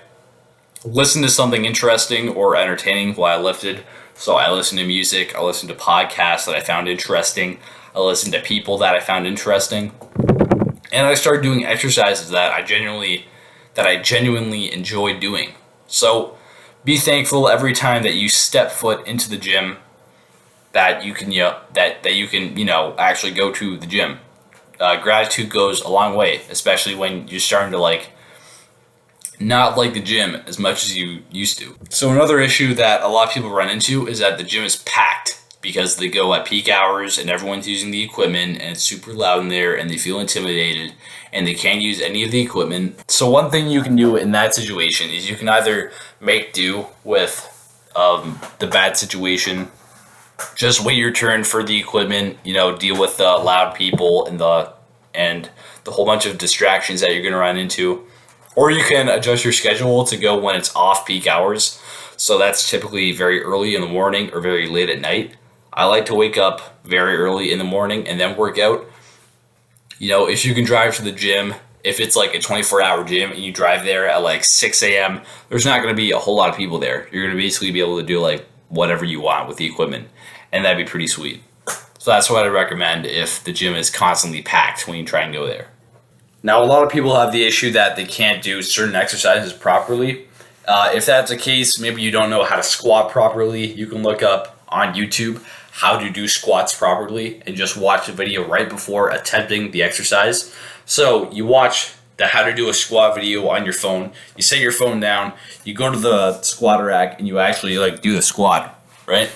listened to something interesting or entertaining while I lifted. So I listened to music, I listened to podcasts that I found interesting, I listened to people that I found interesting, and I started doing exercises that I genuinely enjoy doing. So be thankful every time that you step foot into the gym that you can actually go to the gym. Gratitude goes a long way, especially when you're starting to not like the gym as much as you used to. So another issue that a lot of people run into is that the gym is packed because they go at peak hours and everyone's using the equipment and it's super loud in there and they feel intimidated and they can't use any of the equipment. So one thing you can do in that situation is you can either make do with the bad situation, just wait your turn for the equipment, deal with the loud people and the whole bunch of distractions that you're going to run into. Or you can adjust your schedule to go when it's off peak hours. So that's typically very early in the morning or very late at night. I like to wake up very early in the morning and then work out. If you can drive to the gym, if it's like a 24-hour gym and you drive there at 6 a.m., there's not going to be a whole lot of people there. You're going to basically be able to do whatever you want with the equipment. And that'd be pretty sweet. So that's what I recommend if the gym is constantly packed when you try and go there. Now, a lot of people have the issue that they can't do certain exercises properly. If that's the case, maybe you don't know how to squat properly. You can look up on YouTube how to do squats properly and just watch the video right before attempting the exercise. So you watch the how to do a squat video on your phone. You set your phone down, you go to the squat rack, and you actually do the squat, right?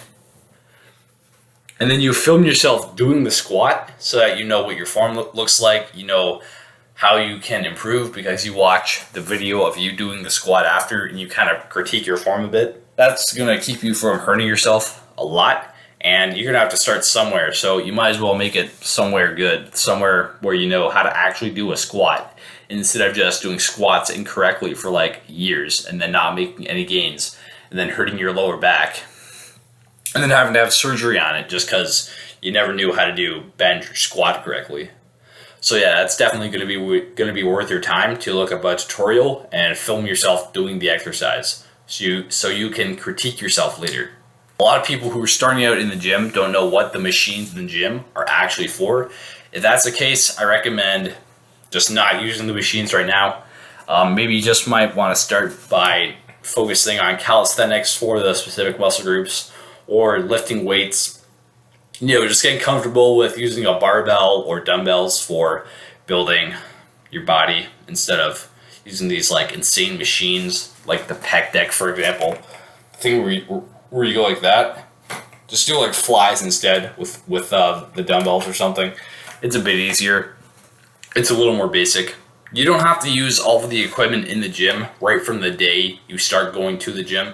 And then you film yourself doing the squat so that you know what your form looks like. You know how you can improve because you watch the video of you doing the squat after and you kind of critique your form a bit. That's going to keep you from hurting yourself a lot, and you're going to have to start somewhere. So you might as well make it somewhere good, somewhere where you know how to actually do a squat instead of just doing squats incorrectly for years and then not making any gains and then hurting your lower back and then having to have surgery on it just because you never knew how to do bench or squat correctly. So yeah, that's definitely going to be worth your time to look up a tutorial and film yourself doing the exercise so you can critique yourself later. A lot of people who are starting out in the gym don't know what the machines in the gym are actually for. If that's the case, I recommend just not using the machines right now. Maybe you just might want to start by focusing on calisthenics for the specific muscle groups or lifting weights. Just getting comfortable with using a barbell or dumbbells for building your body instead of using these insane machines like the pec deck, for example. The thing where you go like that. Just do flies instead with the dumbbells or something. It's a bit easier. It's a little more basic. You don't have to use all of the equipment in the gym right from the day you start going to the gym.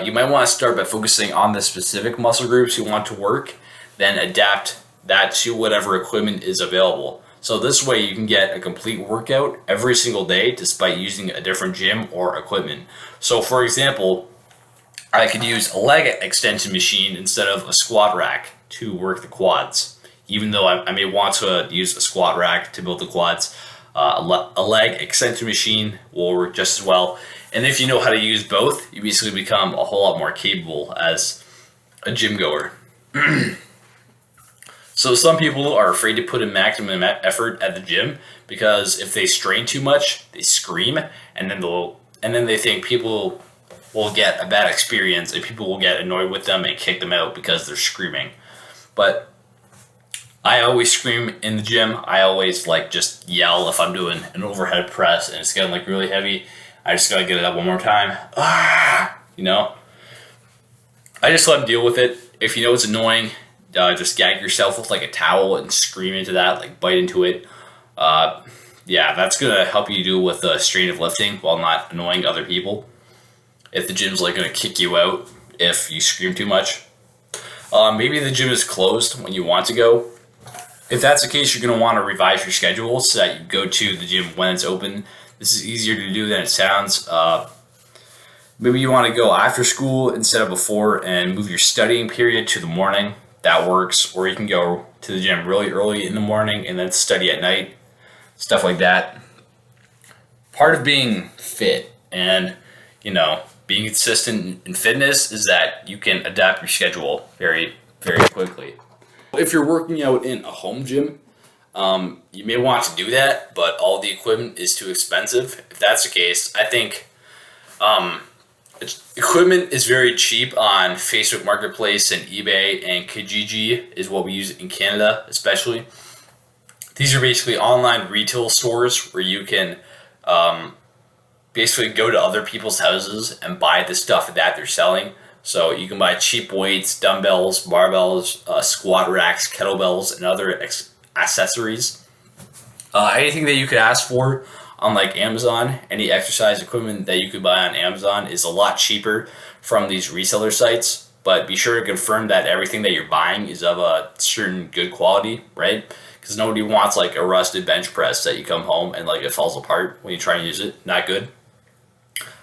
You might want to start by focusing on the specific muscle groups you want to work, then adapt that to whatever equipment is available. So this way you can get a complete workout every single day despite using a different gym or equipment. So for example, I could use a leg extension machine instead of a squat rack to work the quads. Even though I may want to use a squat rack to build the quads, a leg extension machine will work just as well. And if you know how to use both, you basically become a whole lot more capable as a gym goer. So some people are afraid to put in maximum effort at the gym because if they strain too much, they scream, and then they think people will get a bad experience and people will get annoyed with them and kick them out because they're screaming. But I always scream in the gym. I always like just yell if I'm doing an overhead press and it's getting like really heavy. I just gotta get it up one more time. Ah, you know. I just let them deal with it. If you know it's annoying, just gag yourself with like a towel and scream into that, like bite into it. Yeah, that's gonna help you deal with the strain of lifting while not annoying other people. If the gym's like gonna kick you out if you scream too much. Maybe the gym is closed when you want to go. If that's the case, you're gonna want to revise your schedule so that you go to the gym when it's open. This is easier to do than it sounds. Maybe you want to go after school instead of before and move your studying period to the morning. That works. Or you can go to the gym really early in the morning and then study at night. Stuff like that. Part of being fit and, being consistent in fitness is that you can adapt your schedule very, very quickly. If you're working out in a home gym, you may want to do that, but all the equipment is too expensive. If that's the case, I think equipment is very cheap on Facebook Marketplace and eBay, and Kijiji is what we use in Canada especially. These are basically online retail stores where you can basically go to other people's houses and buy the stuff that they're selling. So you can buy cheap weights, dumbbells, barbells, squat racks, kettlebells, and other accessories. Anything that you could ask for on like Amazon, any exercise equipment that you could buy on Amazon is a lot cheaper from these reseller sites. But be sure to confirm that everything that you're buying is of a certain good quality, right? Because nobody wants like a rusted bench press that you come home and like it falls apart when you try and use it. Not good.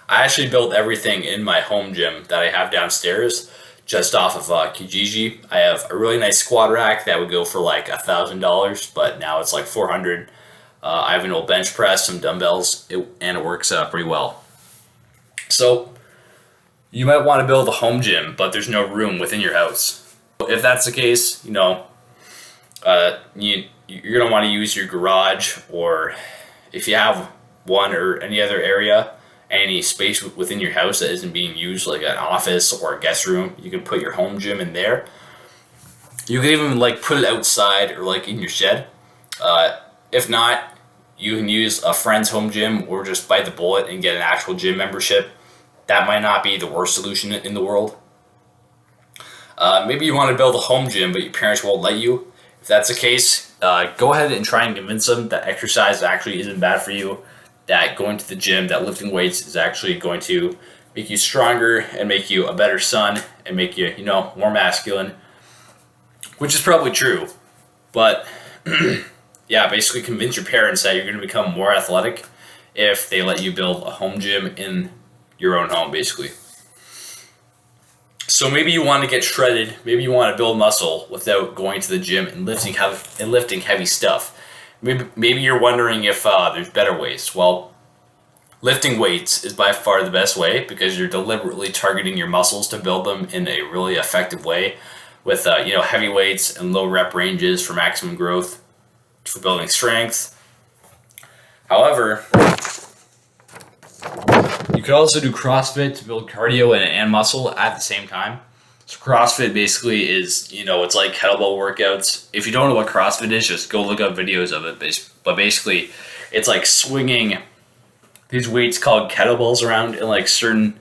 I actually built everything in my home gym that I have downstairs just off of Kijiji. I have a really nice squat rack that would go for like $1,000, but now it's like $400. I have an old bench press, some dumbbells, and it works pretty well. So you might want to build a home gym, but there's no room within your house. If that's the case, you're gonna want to use your garage, or if you have one or any other area, any space within your house that isn't being used, like an office or a guest room, you can put your home gym in there. You can even like put it outside or like in your shed. If not, you can use a friend's home gym or just bite the bullet and get an actual gym membership. That might not be the worst solution in the world. Maybe you want to build a home gym, but your parents won't let you. If that's the case, go ahead and try and convince them that exercise actually isn't bad for you, that going to the gym, that lifting weights is actually going to make you stronger and make you a better son and make you, more masculine, which is probably true. But yeah, basically convince your parents that you're going to become more athletic if they let you build a home gym in your own home, basically. So maybe you want to get shredded, maybe you want to build muscle without going to the gym and lifting heavy stuff. Maybe you're wondering if there's better ways. Well, lifting weights is by far the best way because you're deliberately targeting your muscles to build them in a really effective way with heavy weights and low rep ranges for maximum growth, for building strength. However, you could also do CrossFit to build cardio and muscle at the same time. So CrossFit basically is, it's like kettlebell workouts. If you don't know what CrossFit is, just go look up videos of it. But basically, it's like swinging these weights called kettlebells around in like certain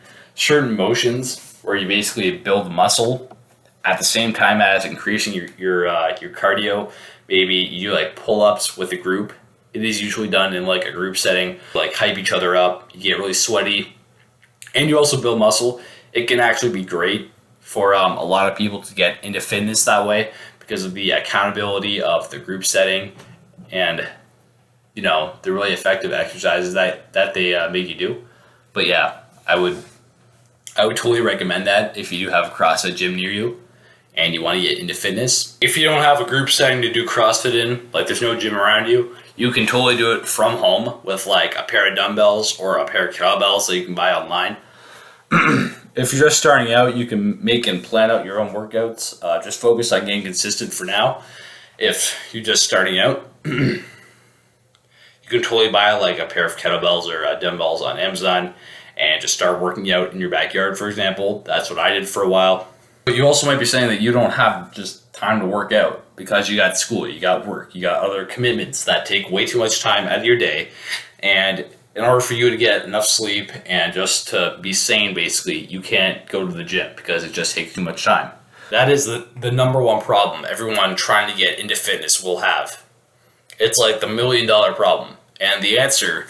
motions where you basically build muscle at the same time as increasing your cardio. Maybe you do like pull-ups with a group. It is usually done in like a group setting, like hype each other up. You get really sweaty, and you also build muscle. It can actually be great for a lot of people to get into fitness that way because of the accountability of the group setting and the really effective exercises that they make you do. But yeah, I would I would totally recommend that if you do have a CrossFit gym near you and you want to get into fitness. If you don't have a group setting to do CrossFit in, like there's no gym around you, you can totally do it from home with like a pair of dumbbells or a pair of kettlebells that you can buy online. If you're just starting out, you can make and plan out your own workouts. Just focus on getting consistent for now. If you're just starting out, you can totally buy like a pair of kettlebells or dumbbells on Amazon and just start working out in your backyard, for example. That's what I did for a while. But you also might be saying that you don't have just time to work out because you got school, you got work, you got other commitments that take way too much time out of your day. And in order for you to get enough sleep and just to be sane, basically, you can't go to the gym because it just takes too much time. That is the number one problem everyone trying to get into fitness will have. It's like the $1 million problem. And the answer,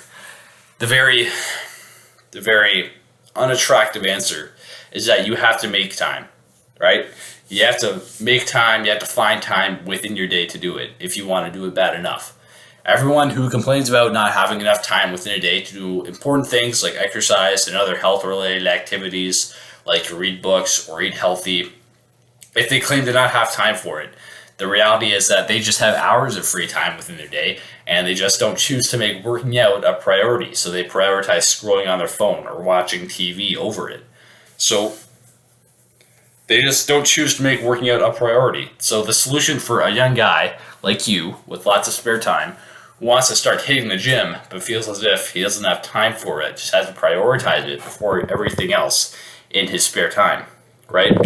the very unattractive answer, is that you have to make time, right? You have to make time, you have to find time within your day to do it if you want to do it bad enough. Everyone who complains about not having enough time within a day to do important things like exercise and other health-related activities, like to read books or eat healthy, if they claim to not have time for it, the reality is that they just have hours of free time within their day and they just don't choose to make working out a priority. So they prioritize scrolling on their phone or watching TV over it. So they just don't choose to make working out a priority. So the solution for a young guy like you with lots of spare time who wants to start hitting the gym but feels as if he doesn't have time for it, just has to prioritize it before everything else in his spare time, right?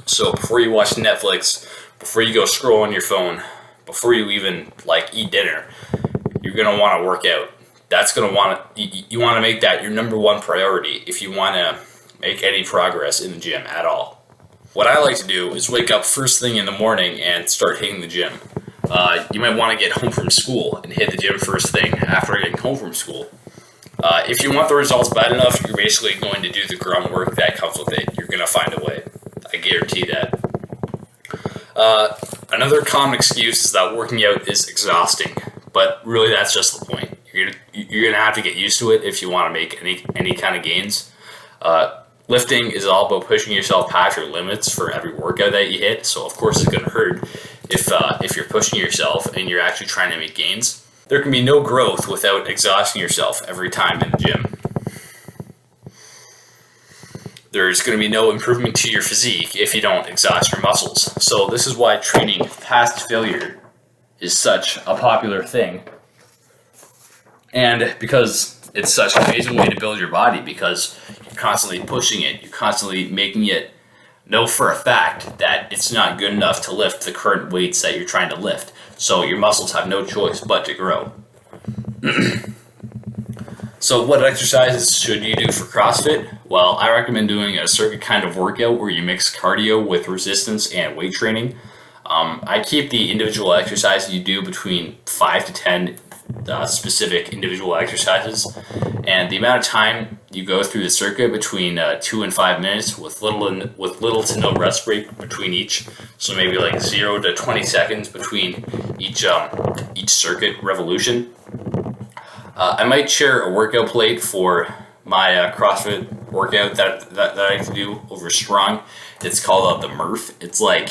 So before you watch Netflix, before you go scroll on your phone, before you even like eat dinner, you're gonna want to work out. That's gonna you want to make that your number one priority if you want to make any progress in the gym at all. What I like to do is wake up first thing in the morning and start hitting the gym. You might want to get home from school and hit the gym first thing after getting home from school. If you want the results bad enough, you're basically going to do the grunt work that comes with it. You're going to find a way. I guarantee that. Another common excuse is that working out is exhausting, but really that's just the point. You're gonna have to get used to it if you want to make any kind of gains. Lifting is all about pushing yourself past your limits for every workout that you hit. So of course it's gonna hurt if you're pushing yourself and you're actually trying to make gains. There can be no growth without exhausting yourself every time in the gym. There's going to be no improvement to your physique if you don't exhaust your muscles. So this is why training past failure is such a popular thing. And because it's such an amazing way to build your body, because you're constantly pushing it, you're constantly making it know for a fact that it's not good enough to lift the current weights that you're trying to lift. So your muscles have no choice but to grow. So what exercises should you do for CrossFit? Well, I recommend doing a circuit kind of workout where you mix cardio with resistance and weight training. I keep the individual exercises you do between 5 to 10 specific individual exercises, and the amount of time you go through the circuit between 2 and 5 minutes with little to no rest break between each. So maybe like 0 to 20 seconds between each circuit revolution. I might share a workout plate for my CrossFit workout that I like to do over Strong. It's called the Murph. It's like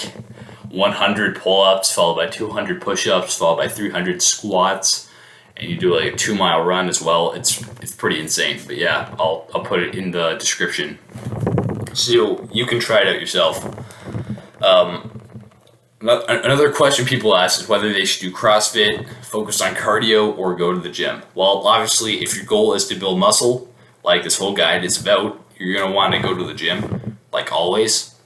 100 pull-ups followed by 200 push-ups followed by 300 squats, and you do like a 2-mile run as well. It's pretty insane. But yeah, I'll put it in the description so you can try it out yourself. Another question people ask is whether they should do CrossFit, focus on cardio, or go to the gym. Well, obviously, if your goal is to build muscle, like this whole guide is about, you're going to want to go to the gym, like always.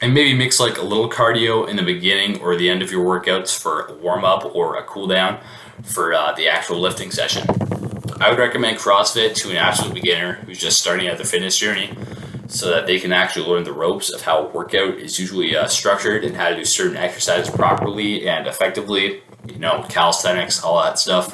And maybe mix like a little cardio in the beginning or the end of your workouts for a warm-up or a cool-down for the actual lifting session. I would recommend CrossFit to an absolute beginner who's just starting out the fitness journey, so that they can actually learn the ropes of how a workout is usually structured and how to do certain exercises properly and effectively, calisthenics, all that stuff.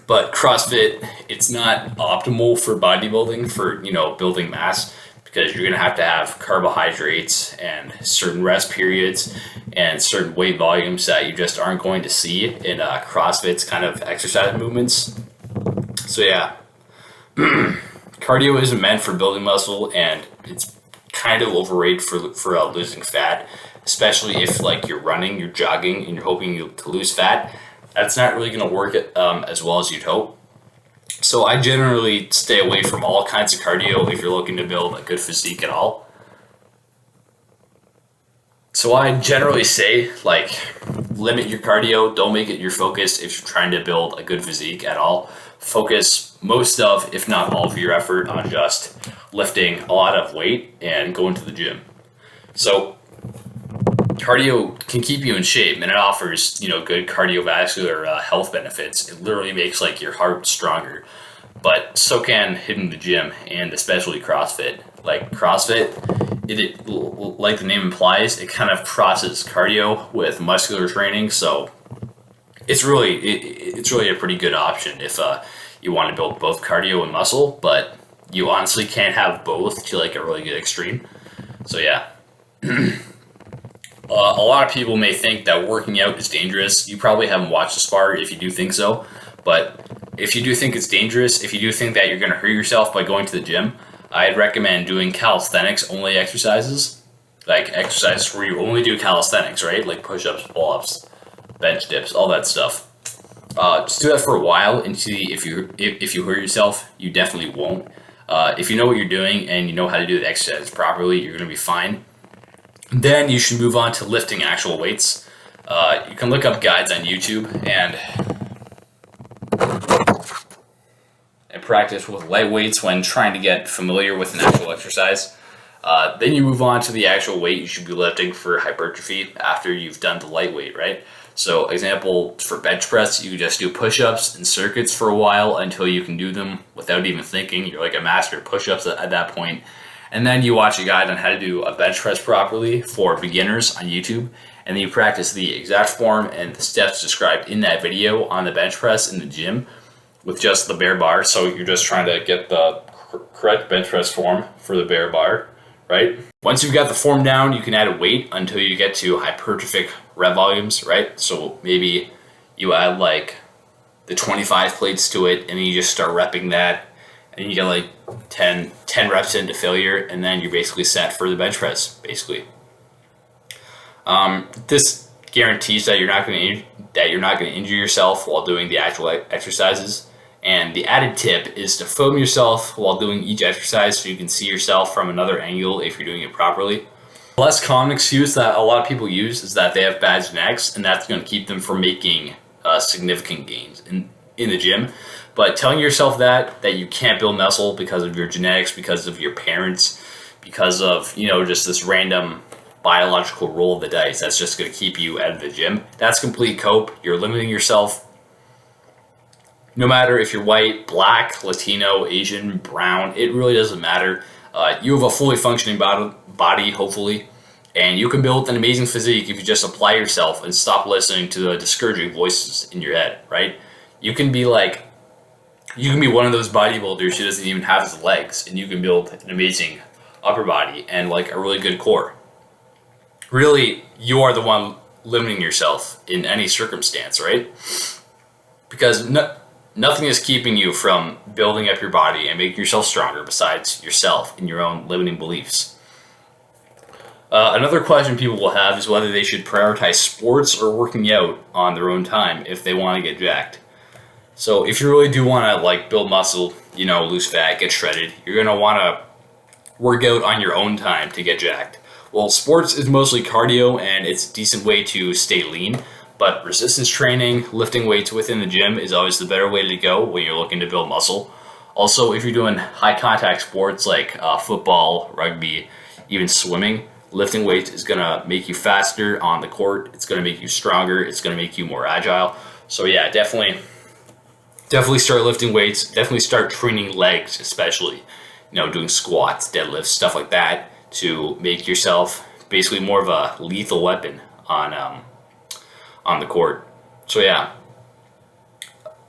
But CrossFit, it's not optimal for bodybuilding, for, building mass, because you're going to have carbohydrates and certain rest periods and certain weight volumes that you just aren't going to see in CrossFit's kind of exercise movements. So yeah. Cardio isn't meant for building muscle, and it's kind of overrated for losing fat, especially if like you're running, you're jogging, and you're hoping to lose fat. That's not really going to work as well as you'd hope. So I generally stay away from all kinds of cardio if you're looking to build a good physique at all. So I generally say, like, limit your cardio. Don't make it your focus if you're trying to build a good physique at all. Focus most of, if not all of your effort on just lifting a lot of weight and going to the gym. So cardio can keep you in shape, and it offers, good cardiovascular health benefits. It literally makes like your heart stronger. But so can hitting the gym, and especially CrossFit. Like CrossFit, it like the name implies, it kind of crosses cardio with muscular training. So it's really a pretty good option if you want to build both cardio and muscle, but you honestly can't have both to like a really good extreme. So yeah. A lot of people may think that working out is dangerous. You probably haven't watched this far if you do think so. But if you do think it's dangerous, if you do think that you're going to hurt yourself by going to the gym, I'd recommend doing calisthenics only exercises. Like exercises where you only do calisthenics, right? Like push-ups, pull-ups, bench dips, all that stuff. Just do that for a while and see if you hurt yourself. You definitely won't. If you know what you're doing and you know how to do the exercise properly, you're going to be fine. Then you should move on to lifting actual weights. You can look up guides on YouTube and practice with light weights when trying to get familiar with an actual exercise. Then you move on to the actual weight you should be lifting for hypertrophy after you've done the light weight, right? So example, for bench press, you just do push-ups and circuits for a while until you can do them without even thinking. You're like a master of push-ups at that point. And then you watch a guide on how to do a bench press properly for beginners on YouTube. And then you practice the exact form and the steps described in that video on the bench press in the gym with just the bare bar. So you're just trying to get the correct bench press form for the bare bar, right? Once you've got the form down, you can add a weight until you get to hypertrophic rep volumes, right? So maybe you add like the 25 plates to it, and then you just start repping that, and you get like 10 reps into failure, and then you're basically set for the bench press, basically. This guarantees that you're not going to injure yourself while doing the actual exercises. And the added tip is to film yourself while doing each exercise so you can see yourself from another angle if you're doing it properly. The less common excuse that a lot of people use is that they have bad genetics, and that's going to keep them from making significant gains in the gym. But telling yourself that you can't build muscle because of your genetics, because of your parents, because of, just this random biological roll of the dice that's just going to keep you out of the gym, that's complete cope. You're limiting yourself. No matter if you're white, black, Latino, Asian, brown, it really doesn't matter. You have a fully functioning body, hopefully, and you can build an amazing physique if you just apply yourself and stop listening to the discouraging voices in your head, right? You can be one of those bodybuilders who doesn't even have his legs, and you can build an amazing upper body and like a really good core. Really, you are the one limiting yourself in any circumstance, right? Because nothing is keeping you from building up your body and making yourself stronger besides yourself and your own limiting beliefs. Another question people will have is whether they should prioritize sports or working out on their own time if they want to get jacked. So if you really do want to like build muscle, lose fat, get shredded, you're going to want to work out on your own time to get jacked. Well, sports is mostly cardio, and it's a decent way to stay lean. But resistance training, lifting weights within the gym is always the better way to go when you're looking to build muscle. Also, if you're doing high contact sports like football, rugby, even swimming, lifting weights is going to make you faster on the court. It's going to make you stronger. It's going to make you more agile. So yeah, definitely start lifting weights. Definitely start training legs, especially, doing squats, deadlifts, stuff like that, to make yourself basically more of a lethal weapon on the court. So yeah.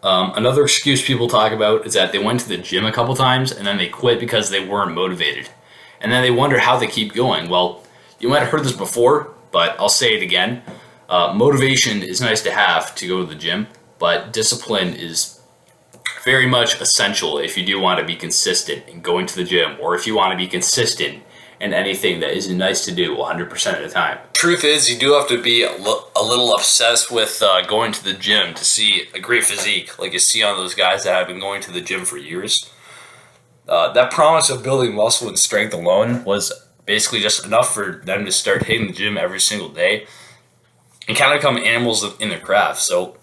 Another excuse people talk about is that they went to the gym a couple times and then they quit because they weren't motivated. And then they wonder how they keep going. Well, you might have heard this before, but I'll say it again. Motivation is nice to have to go to the gym, but discipline is very much essential if you do want to be consistent in going to the gym, or if you want to be consistent in anything that isn't nice to do 100% of the time. Truth is, you do have to be a little obsessed with going to the gym to see a great physique, like you see on those guys that have been going to the gym for years. That promise of building muscle and strength alone was basically just enough for them to start hitting the gym every single day and kind of become animals in their craft. So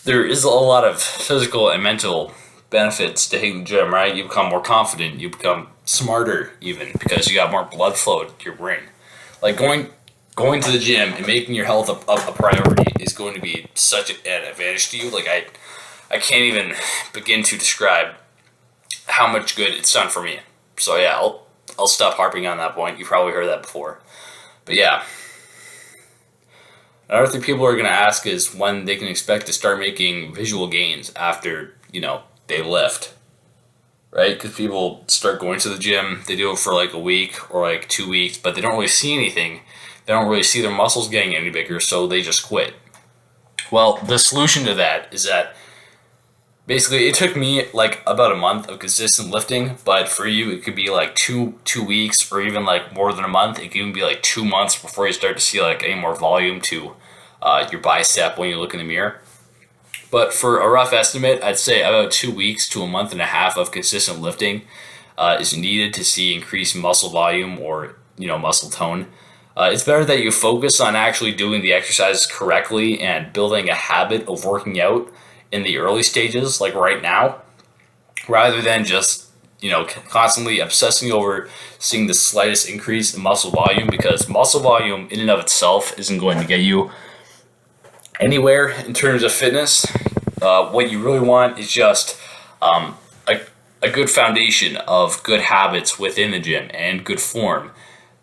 there is a lot of physical and mental benefits to hitting the gym, right? You become more confident, you become smarter even, because you got more blood flow to your brain. Like going to the gym and making your health a priority is going to be such an advantage to you. Like I can't even begin to describe how much good it's done for me. So yeah, I'll stop harping on that point. You probably heard that before. But yeah. Another thing people are going to ask is when they can expect to start making visual gains after, they lift. Right? Because people start going to the gym, they do it for like a week or like 2 weeks, but they don't really see anything. They don't really see their muscles getting any bigger, so they just quit. Well, the solution to that is that basically, it took me like about a month of consistent lifting, but for you, it could be like two weeks, or even like more than a month. It could even be like 2 months before you start to see like any more volume to your bicep when you look in the mirror. But for a rough estimate, I'd say about 2 weeks to a month and a half of consistent lifting is needed to see increased muscle volume or muscle tone. It's better that you focus on actually doing the exercises correctly and building a habit of working out in the early stages, like right now, rather than just constantly obsessing over seeing the slightest increase in muscle volume, because muscle volume in and of itself isn't going to get you anywhere in terms of fitness. What you really want is just a good foundation of good habits within the gym and good form,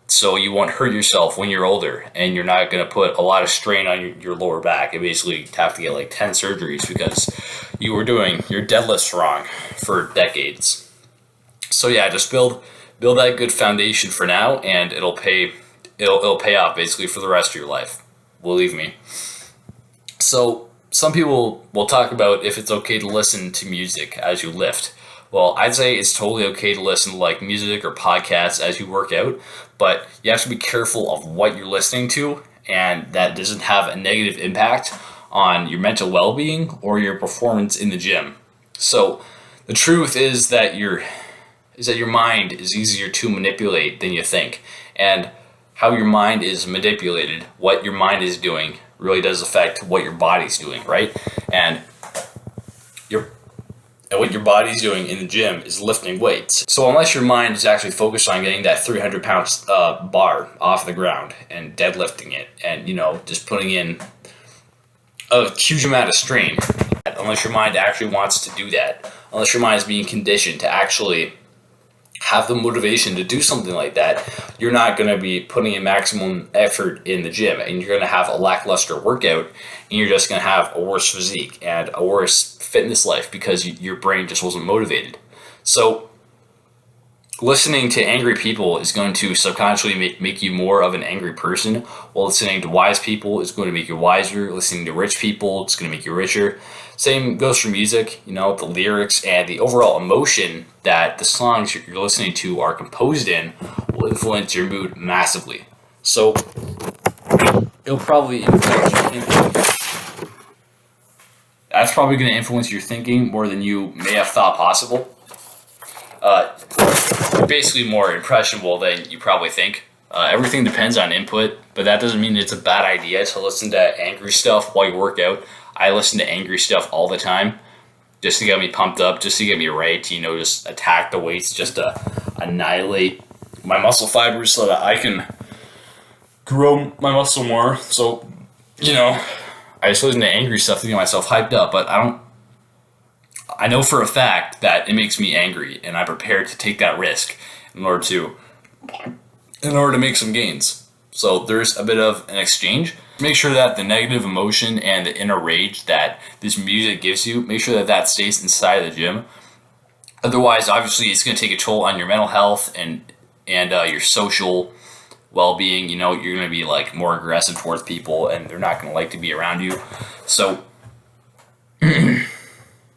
so you won't hurt yourself when you're older, and you're not going to put a lot of strain on your lower back. You basically have to get like 10 surgeries because you were doing your deadlifts wrong for decades. So yeah, just build that good foundation for now, and it'll pay off basically for the rest of your life. Believe me. So some people will talk about if it's okay to listen to music as you lift. Well, I'd say it's totally okay to listen to like music or podcasts as you work out, but you have to be careful of what you're listening to, and that doesn't have a negative impact on your mental well-being or your performance in the gym. So the truth is that your mind is easier to manipulate than you think, and how your mind is manipulated, what your mind is doing, really does affect what your body's doing, right? And what your body's doing in the gym is lifting weights. So unless your mind is actually focused on getting that 300 pounds bar off the ground and deadlifting it, and just putting in a huge amount of strain, unless your mind actually wants to do that, unless your mind is being conditioned to actually have the motivation to do something like that, you're not going to be putting in maximum effort in the gym, and you're going to have a lackluster workout, and you're just going to have a worse physique and a worse fitness life because your brain just wasn't motivated. So listening to angry people is going to subconsciously make you more of an angry person, while listening to wise people is going to make you wiser. Listening to rich people, it's going to make you richer. Same goes for music. The lyrics and the overall emotion that the songs you're listening to are composed in will influence your mood massively. So it'll probably that's probably going to influence your thinking more than you may have thought possible. You're basically more impressionable than you probably think. Everything depends on input, but that doesn't mean it's a bad idea to listen to angry stuff while you work out. I listen to angry stuff all the time just to get me pumped up, just to get me right to, just attack the weights, just to annihilate my muscle fibers so that I can grow my muscle more. So, I just listen to angry stuff to get myself hyped up, but I know for a fact that it makes me angry, and I'm prepared to take that risk in order to make some gains. So there's a bit of an exchange. Make sure that the negative emotion and the inner rage that this music gives you, make sure that stays inside of the gym. Otherwise, obviously, it's going to take a toll on your mental health and your social well-being. You're going to be like more aggressive towards people, and they're not going to like to be around you. So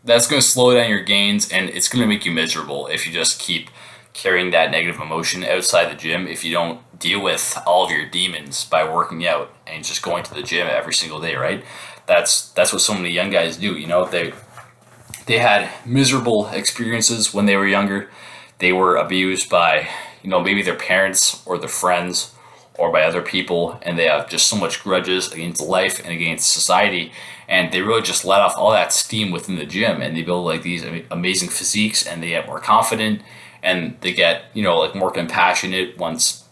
that's going to slow down your gains, and it's going to make you miserable if you just keep carrying that negative emotion outside the gym. If you don't deal with all of your demons by working out and just going to the gym every single day, right? That's what so many young guys do. They had miserable experiences when they were younger. They were abused by, maybe their parents or their friends or by other people, and they have just so much grudges against life and against society, and they really just let off all that steam within the gym, and they build like these amazing physiques, and they get more confident, and they get like more compassionate once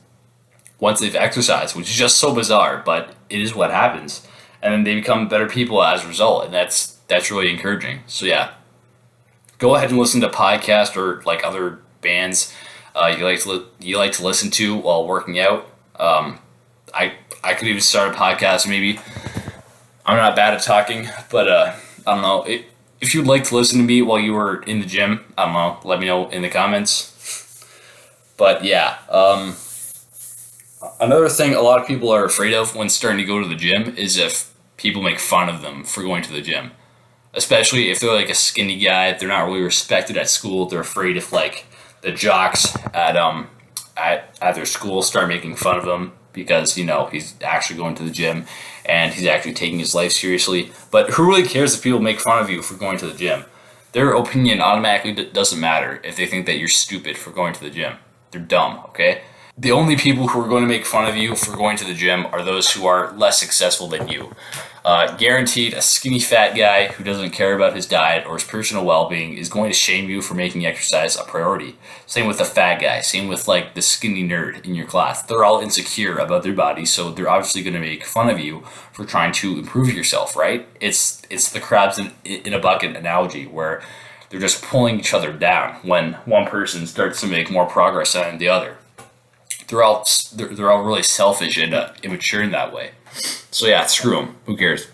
they've exercised, which is just so bizarre, but it is what happens, and then they become better people as a result, and that's really encouraging. So yeah, go ahead and listen to podcasts or like other bands you like to listen to while working out. I could even start a podcast maybe. I'm not bad at talking, but I don't know. If you'd like to listen to me while you were in the gym, I don't know, let me know in the comments. But yeah, another thing a lot of people are afraid of when starting to go to the gym is if people make fun of them for going to the gym. Especially if they're like a skinny guy, they're not really respected at school. They're afraid if like the jocks at their school start making fun of him because he's actually going to the gym and he's actually taking his life seriously. But who really cares if people make fun of you for going to the gym? Their opinion automatically doesn't matter if they think that you're stupid for going to the gym. They're dumb, okay? The only people who are going to make fun of you for going to the gym are those who are less successful than you. Guaranteed, a skinny fat guy who doesn't care about his diet or his personal well-being is going to shame you for making exercise a priority. Same with the fat guy. Same with like the skinny nerd in your class. They're all insecure about their body, so they're obviously going to make fun of you for trying to improve yourself, right? It's the crabs in a bucket analogy where they're just pulling each other down when one person starts to make more progress than the other. They're all really selfish and immature in that way. So yeah, screw them. Who cares?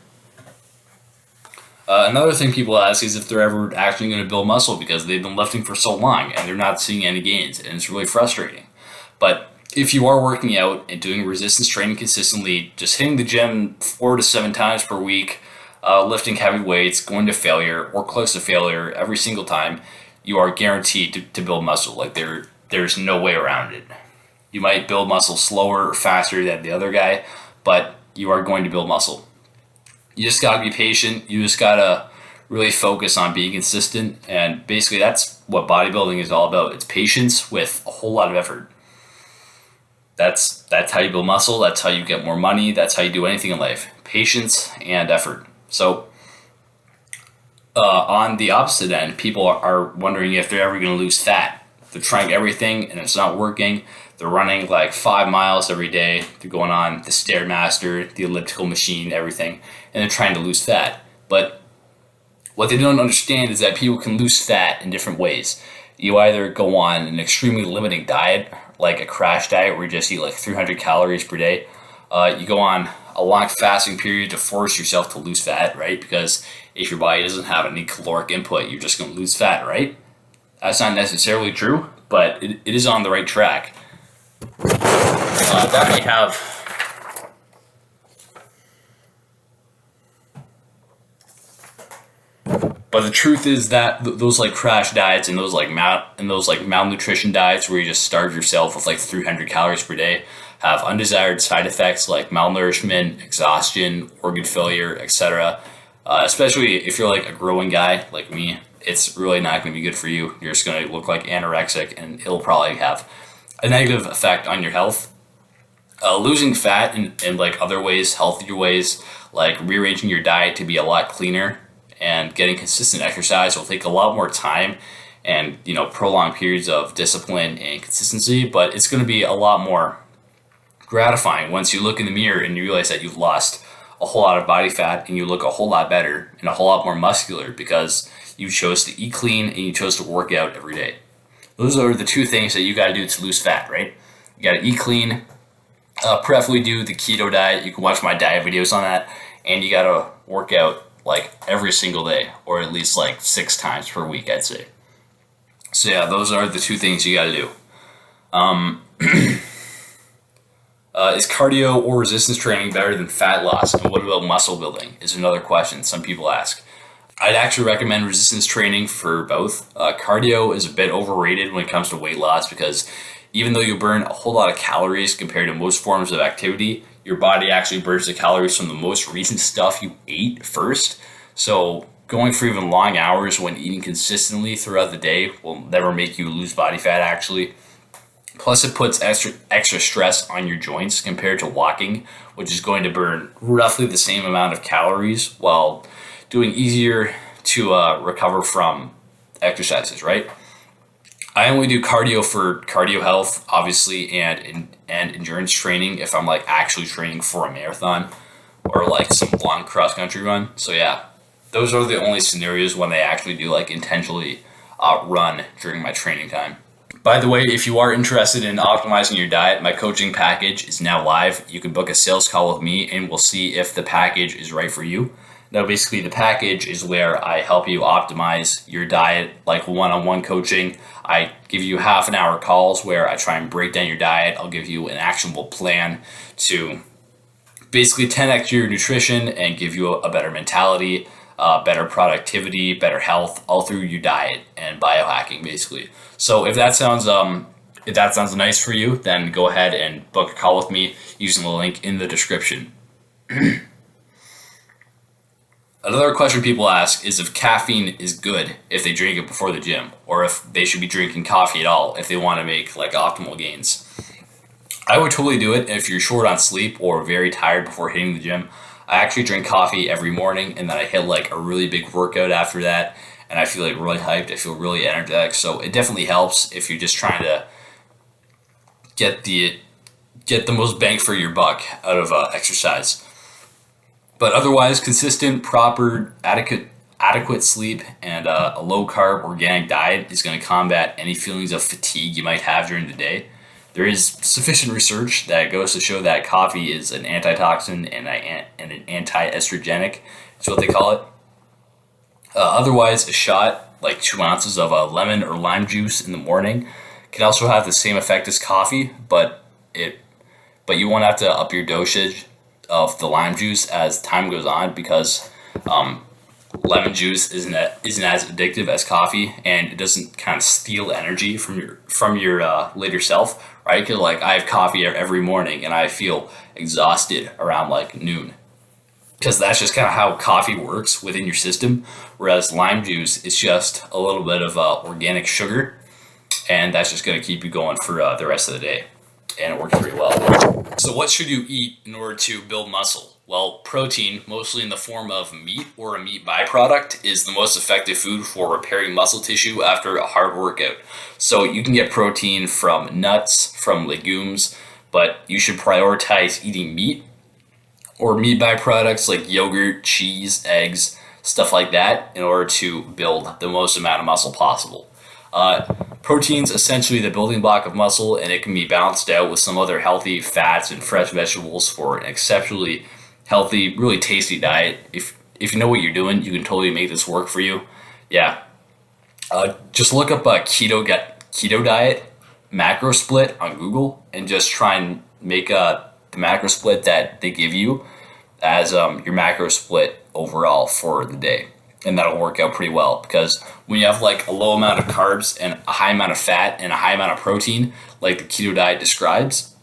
Another thing people ask is if they're ever actually going to build muscle because they've been lifting for so long and they're not seeing any gains, and it's really frustrating. But if you are working out and doing resistance training consistently, just hitting the gym 4 to 7 times per week, lifting heavy weights, going to failure or close to failure every single time, you are guaranteed to build muscle. Like there's no way around it. You might build muscle slower or faster than the other guy, but you are going to build muscle. You just got to be patient. You just got to really focus on being consistent. And basically that's what bodybuilding is all about. It's patience with a whole lot of effort. That's how you build muscle. That's how you get more money. That's how you do anything in life. Patience and effort. So on the opposite end, people are wondering if they're ever going to lose fat. They're trying everything and it's not working. They're running like 5 miles every day. They're going on the Stairmaster, the elliptical machine, everything, and they're trying to lose fat. But what they don't understand is that people can lose fat in different ways. You either go on an extremely limiting diet, like a crash diet where you just eat like 300 calories per day. You go on a long fasting period to force yourself to lose fat, right? Because if your body doesn't have any caloric input, you're just going to lose fat, right? That's not necessarily true, but it is on the right track. That may have but the truth is that those like crash diets and those like malnutrition diets where you just starve yourself with like 300 calories per day have undesired side effects like malnourishment, exhaustion, organ failure, etc. Especially if you're like a growing guy like me, it's really not going to be good for you. You're just going to look like anorexic, and it'll probably have a negative effect on your health. Losing fat in like other ways, healthier ways, like rearranging your diet to be a lot cleaner and getting consistent exercise will take a lot more time and prolonged periods of discipline and consistency, but it's going to be a lot more gratifying once you look in the mirror and you realize that you've lost a whole lot of body fat and you look a whole lot better and a whole lot more muscular because you chose to eat clean and you chose to work out every day. Those are the two things that you got to do to lose fat, right? You got to eat clean, preferably do the keto diet. You can watch my diet videos on that, and you got to work out like every single day, or at least like 6 times per week, I'd say. So yeah, those are the two things you got to do. Is cardio or resistance training better than fat loss? And what about muscle building is another question some people ask. I'd actually recommend resistance training for both. Cardio is a bit overrated when it comes to weight loss because even though you burn a whole lot of calories compared to most forms of activity, your body actually burns the calories from the most recent stuff you ate first. So going for even long hours when eating consistently throughout the day will never make you lose body fat actually. Plus, it puts extra stress on your joints compared to walking, which is going to burn roughly the same amount of calories while doing easier to recover from exercises, right? I only do cardio for cardio health, obviously, and endurance training if I'm like actually training for a marathon or like some long cross country run. So yeah, those are the only scenarios when I actually do like intentionally run during my training time. By the way, if you are interested in optimizing your diet, my coaching package is now live. You can book a sales call with me and we'll see if the package is right for you. Now, basically, the package is where I help you optimize your diet, like one-on-one coaching. I give you half an hour calls where I try and break down your diet. I'll give you an actionable plan to basically 10x your nutrition and give you a better mentality, better productivity, better health, all through your diet and biohacking, basically. So if that sounds nice for you, then go ahead and book a call with me using the link in the description. Another question people ask is if caffeine is good if they drink it before the gym, or if they should be drinking coffee at all if they want to make like optimal gains. I would totally do it if you're short on sleep or very tired before hitting the gym. I actually drink coffee every morning and then I hit like a really big workout after that and I feel like really hyped. I feel really energetic. So it definitely helps if you're just trying to get the most bang for your buck out of exercise. But otherwise, consistent, proper, adequate sleep and a low carb organic diet is going to combat any feelings of fatigue you might have during the day. There is sufficient research that goes to show that coffee is an antitoxin and an anti-estrogenic, is what they call it. Otherwise, a shot, like 2 ounces of lemon or lime juice in the morning, can also have the same effect as coffee, but you won't have to up your dosage of the lime juice as time goes on because lemon juice isn't as addictive as coffee and it doesn't kind of steal energy from your later self, right? Because like I have coffee every morning and I feel exhausted around like noon because that's just kind of how coffee works within your system, whereas lime juice is just a little bit of organic sugar and that's just going to keep you going for the rest of the day. And it works pretty well. So what should you eat in order to build muscle? Well, protein, mostly in the form of meat or a meat byproduct, is the most effective food for repairing muscle tissue after a hard workout. So you can get protein from nuts, from legumes, but you should prioritize eating meat or meat byproducts like yogurt, cheese, eggs, stuff like that in order to build the most amount of muscle possible. Protein's essentially the building block of muscle, and it can be balanced out with some other healthy fats and fresh vegetables for an exceptionally healthy, really tasty diet. If you know what you're doing, you can totally make this work for you. Yeah, just look up a keto diet macro split on Google and just try and make the macro split that they give you as your macro split overall for the day. And that'll work out pretty well because when you have like a low amount of carbs and a high amount of fat and a high amount of protein, like the keto diet describes,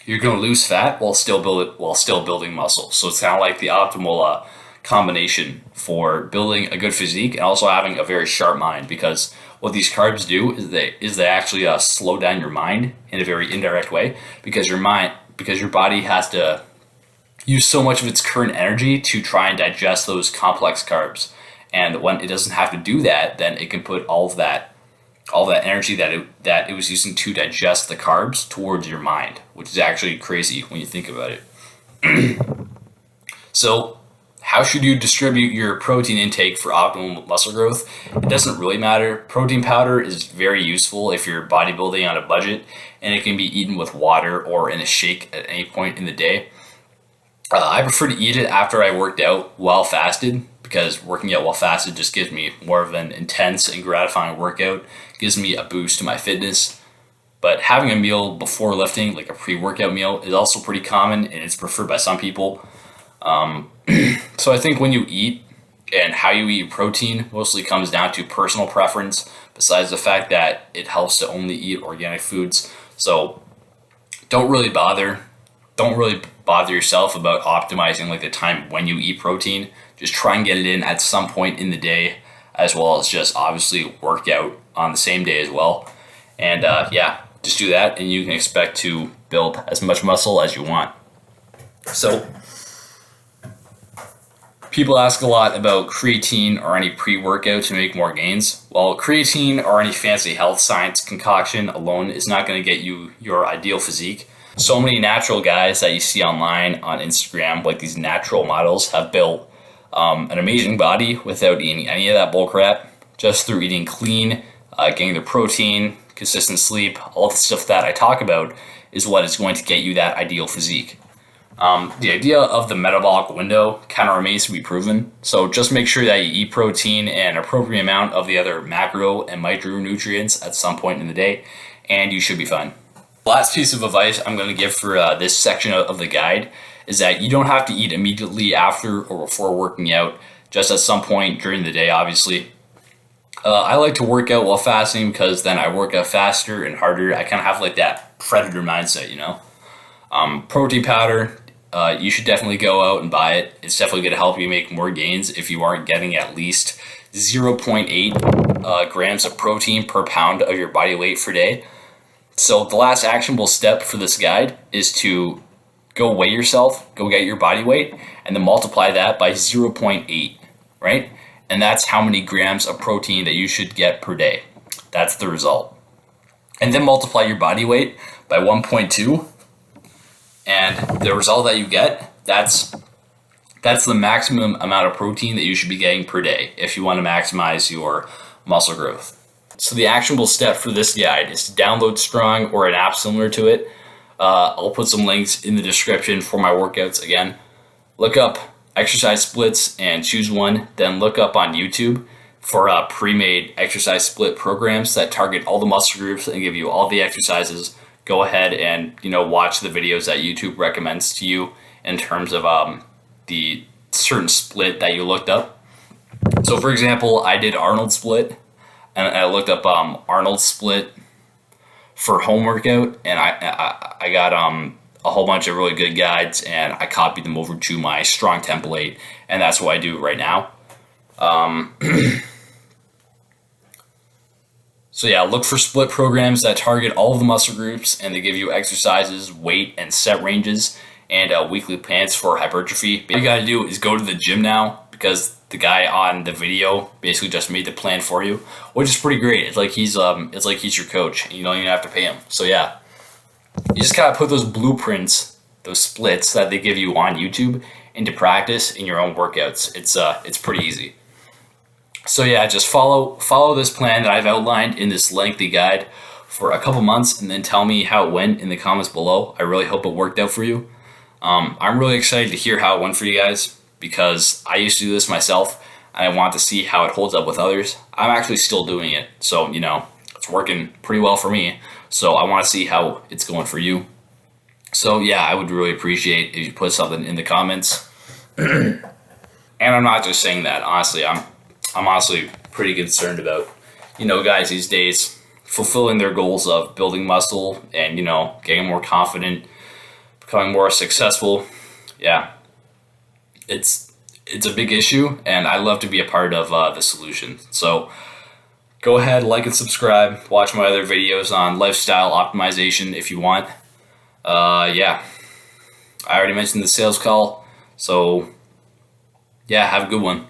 you're going to lose fat while still building muscle. So it's kind of like the optimal combination for building a good physique and also having a very sharp mind. Because what these carbs do is they actually slow down your mind in a very indirect way because your body has to use so much of its current energy to try and digest those complex carbs. And when it doesn't have to do that, then it can put all that energy that it was using to digest the carbs towards your mind, which is actually crazy when you think about it. So, how should you distribute your protein intake for optimal muscle growth? It doesn't really matter. Protein powder is very useful if you're bodybuilding on a budget, and it can be eaten with water or in a shake at any point in the day. I prefer to eat it after I worked out while fasted because working out while fasted just gives me more of an intense and gratifying workout, gives me a boost to my fitness. But having a meal before lifting, like a pre-workout meal, is also pretty common and it's preferred by some people. So I think when you eat, And how you eat protein mostly comes down to personal preference, besides the fact that it helps to only eat organic foods. So don't really bother. Don't really bother yourself about optimizing like the time when you eat protein. Just try and get it in at some point in the day, as well as just obviously work out on the same day as well. And yeah, just do that and you can expect to build as much muscle as you want. So people ask a lot about creatine or any pre-workout to make more gains. Well, creatine or any fancy health science concoction alone is not going to get you your ideal physique. So many natural guys that you see online on Instagram, like these natural models, have built an amazing body without eating any of that bullcrap, just through eating clean, getting their protein, consistent sleep, all the stuff that I talk about is what is going to get you that ideal physique. The idea of the metabolic window kind of remains to be proven. So just make sure that you eat protein and an appropriate amount of the other macro and micronutrients at some point in the day, and you should be fine. Last piece of advice I'm going to give for this section of the guide is that you don't have to eat immediately after or before working out, just at some point during the day, obviously. I like to work out while fasting because then I work out faster and harder. I kind of have like that predator mindset, you know? Protein powder, you should definitely go out and buy it. It's definitely going to help you make more gains if you aren't getting at least 0.8 grams of protein per pound of your body weight per day. So the last actionable step for this guide is to go weigh yourself, go get your body weight, and then multiply that by 0.8, right? And that's how many grams of protein that you should get per day. That's the result. And then multiply your body weight by 1.2. And the result that you get, that's the maximum amount of protein that you should be getting per day if you want to maximize your muscle growth. So the actionable step for this guide is to download Strong or an app similar to it. I'll put some links in the description for my workouts. Again, look up exercise splits and choose one. Then look up on YouTube for pre-made exercise split programs that target all the muscle groups and give you all the exercises. Go ahead and watch the videos that YouTube recommends to you in terms of the certain split that you looked up. So for example, I did Arnold split, and I looked up Arnold split for home workout, and I got a whole bunch of really good guides, and I copied them over to my Strong template, and that's what I do right now. So yeah, look for split programs that target all of the muscle groups, and they give you exercises, weight, and set ranges, and weekly plans for hypertrophy. All you gotta do is go to the gym now, because the guy on the video basically just made the plan for you, which is pretty great. It's like he's your coach, and you don't even have to pay him. So yeah, you just gotta put those blueprints, those splits that they give you on YouTube, into practice in your own workouts. It's pretty easy. So yeah, just follow this plan that I've outlined in this lengthy guide for a couple months, and then tell me how it went in the comments below. I really hope it worked out for you. I'm really excited to hear how it went for you guys, because I used to do this myself, and I want to see how it holds up with others. I'm actually still doing it, so it's working pretty well for me. So I want to see how it's going for you. So yeah, I would really appreciate if you put something in the comments. And I'm not just saying that, honestly. I'm honestly pretty concerned about, guys these days fulfilling their goals of building muscle and, getting more confident, becoming more successful. Yeah, it's a big issue, and I love to be a part of the solution. So go ahead, like and subscribe. Watch my other videos on lifestyle optimization if you want. Yeah, I already mentioned the sales call. So yeah, have a good one.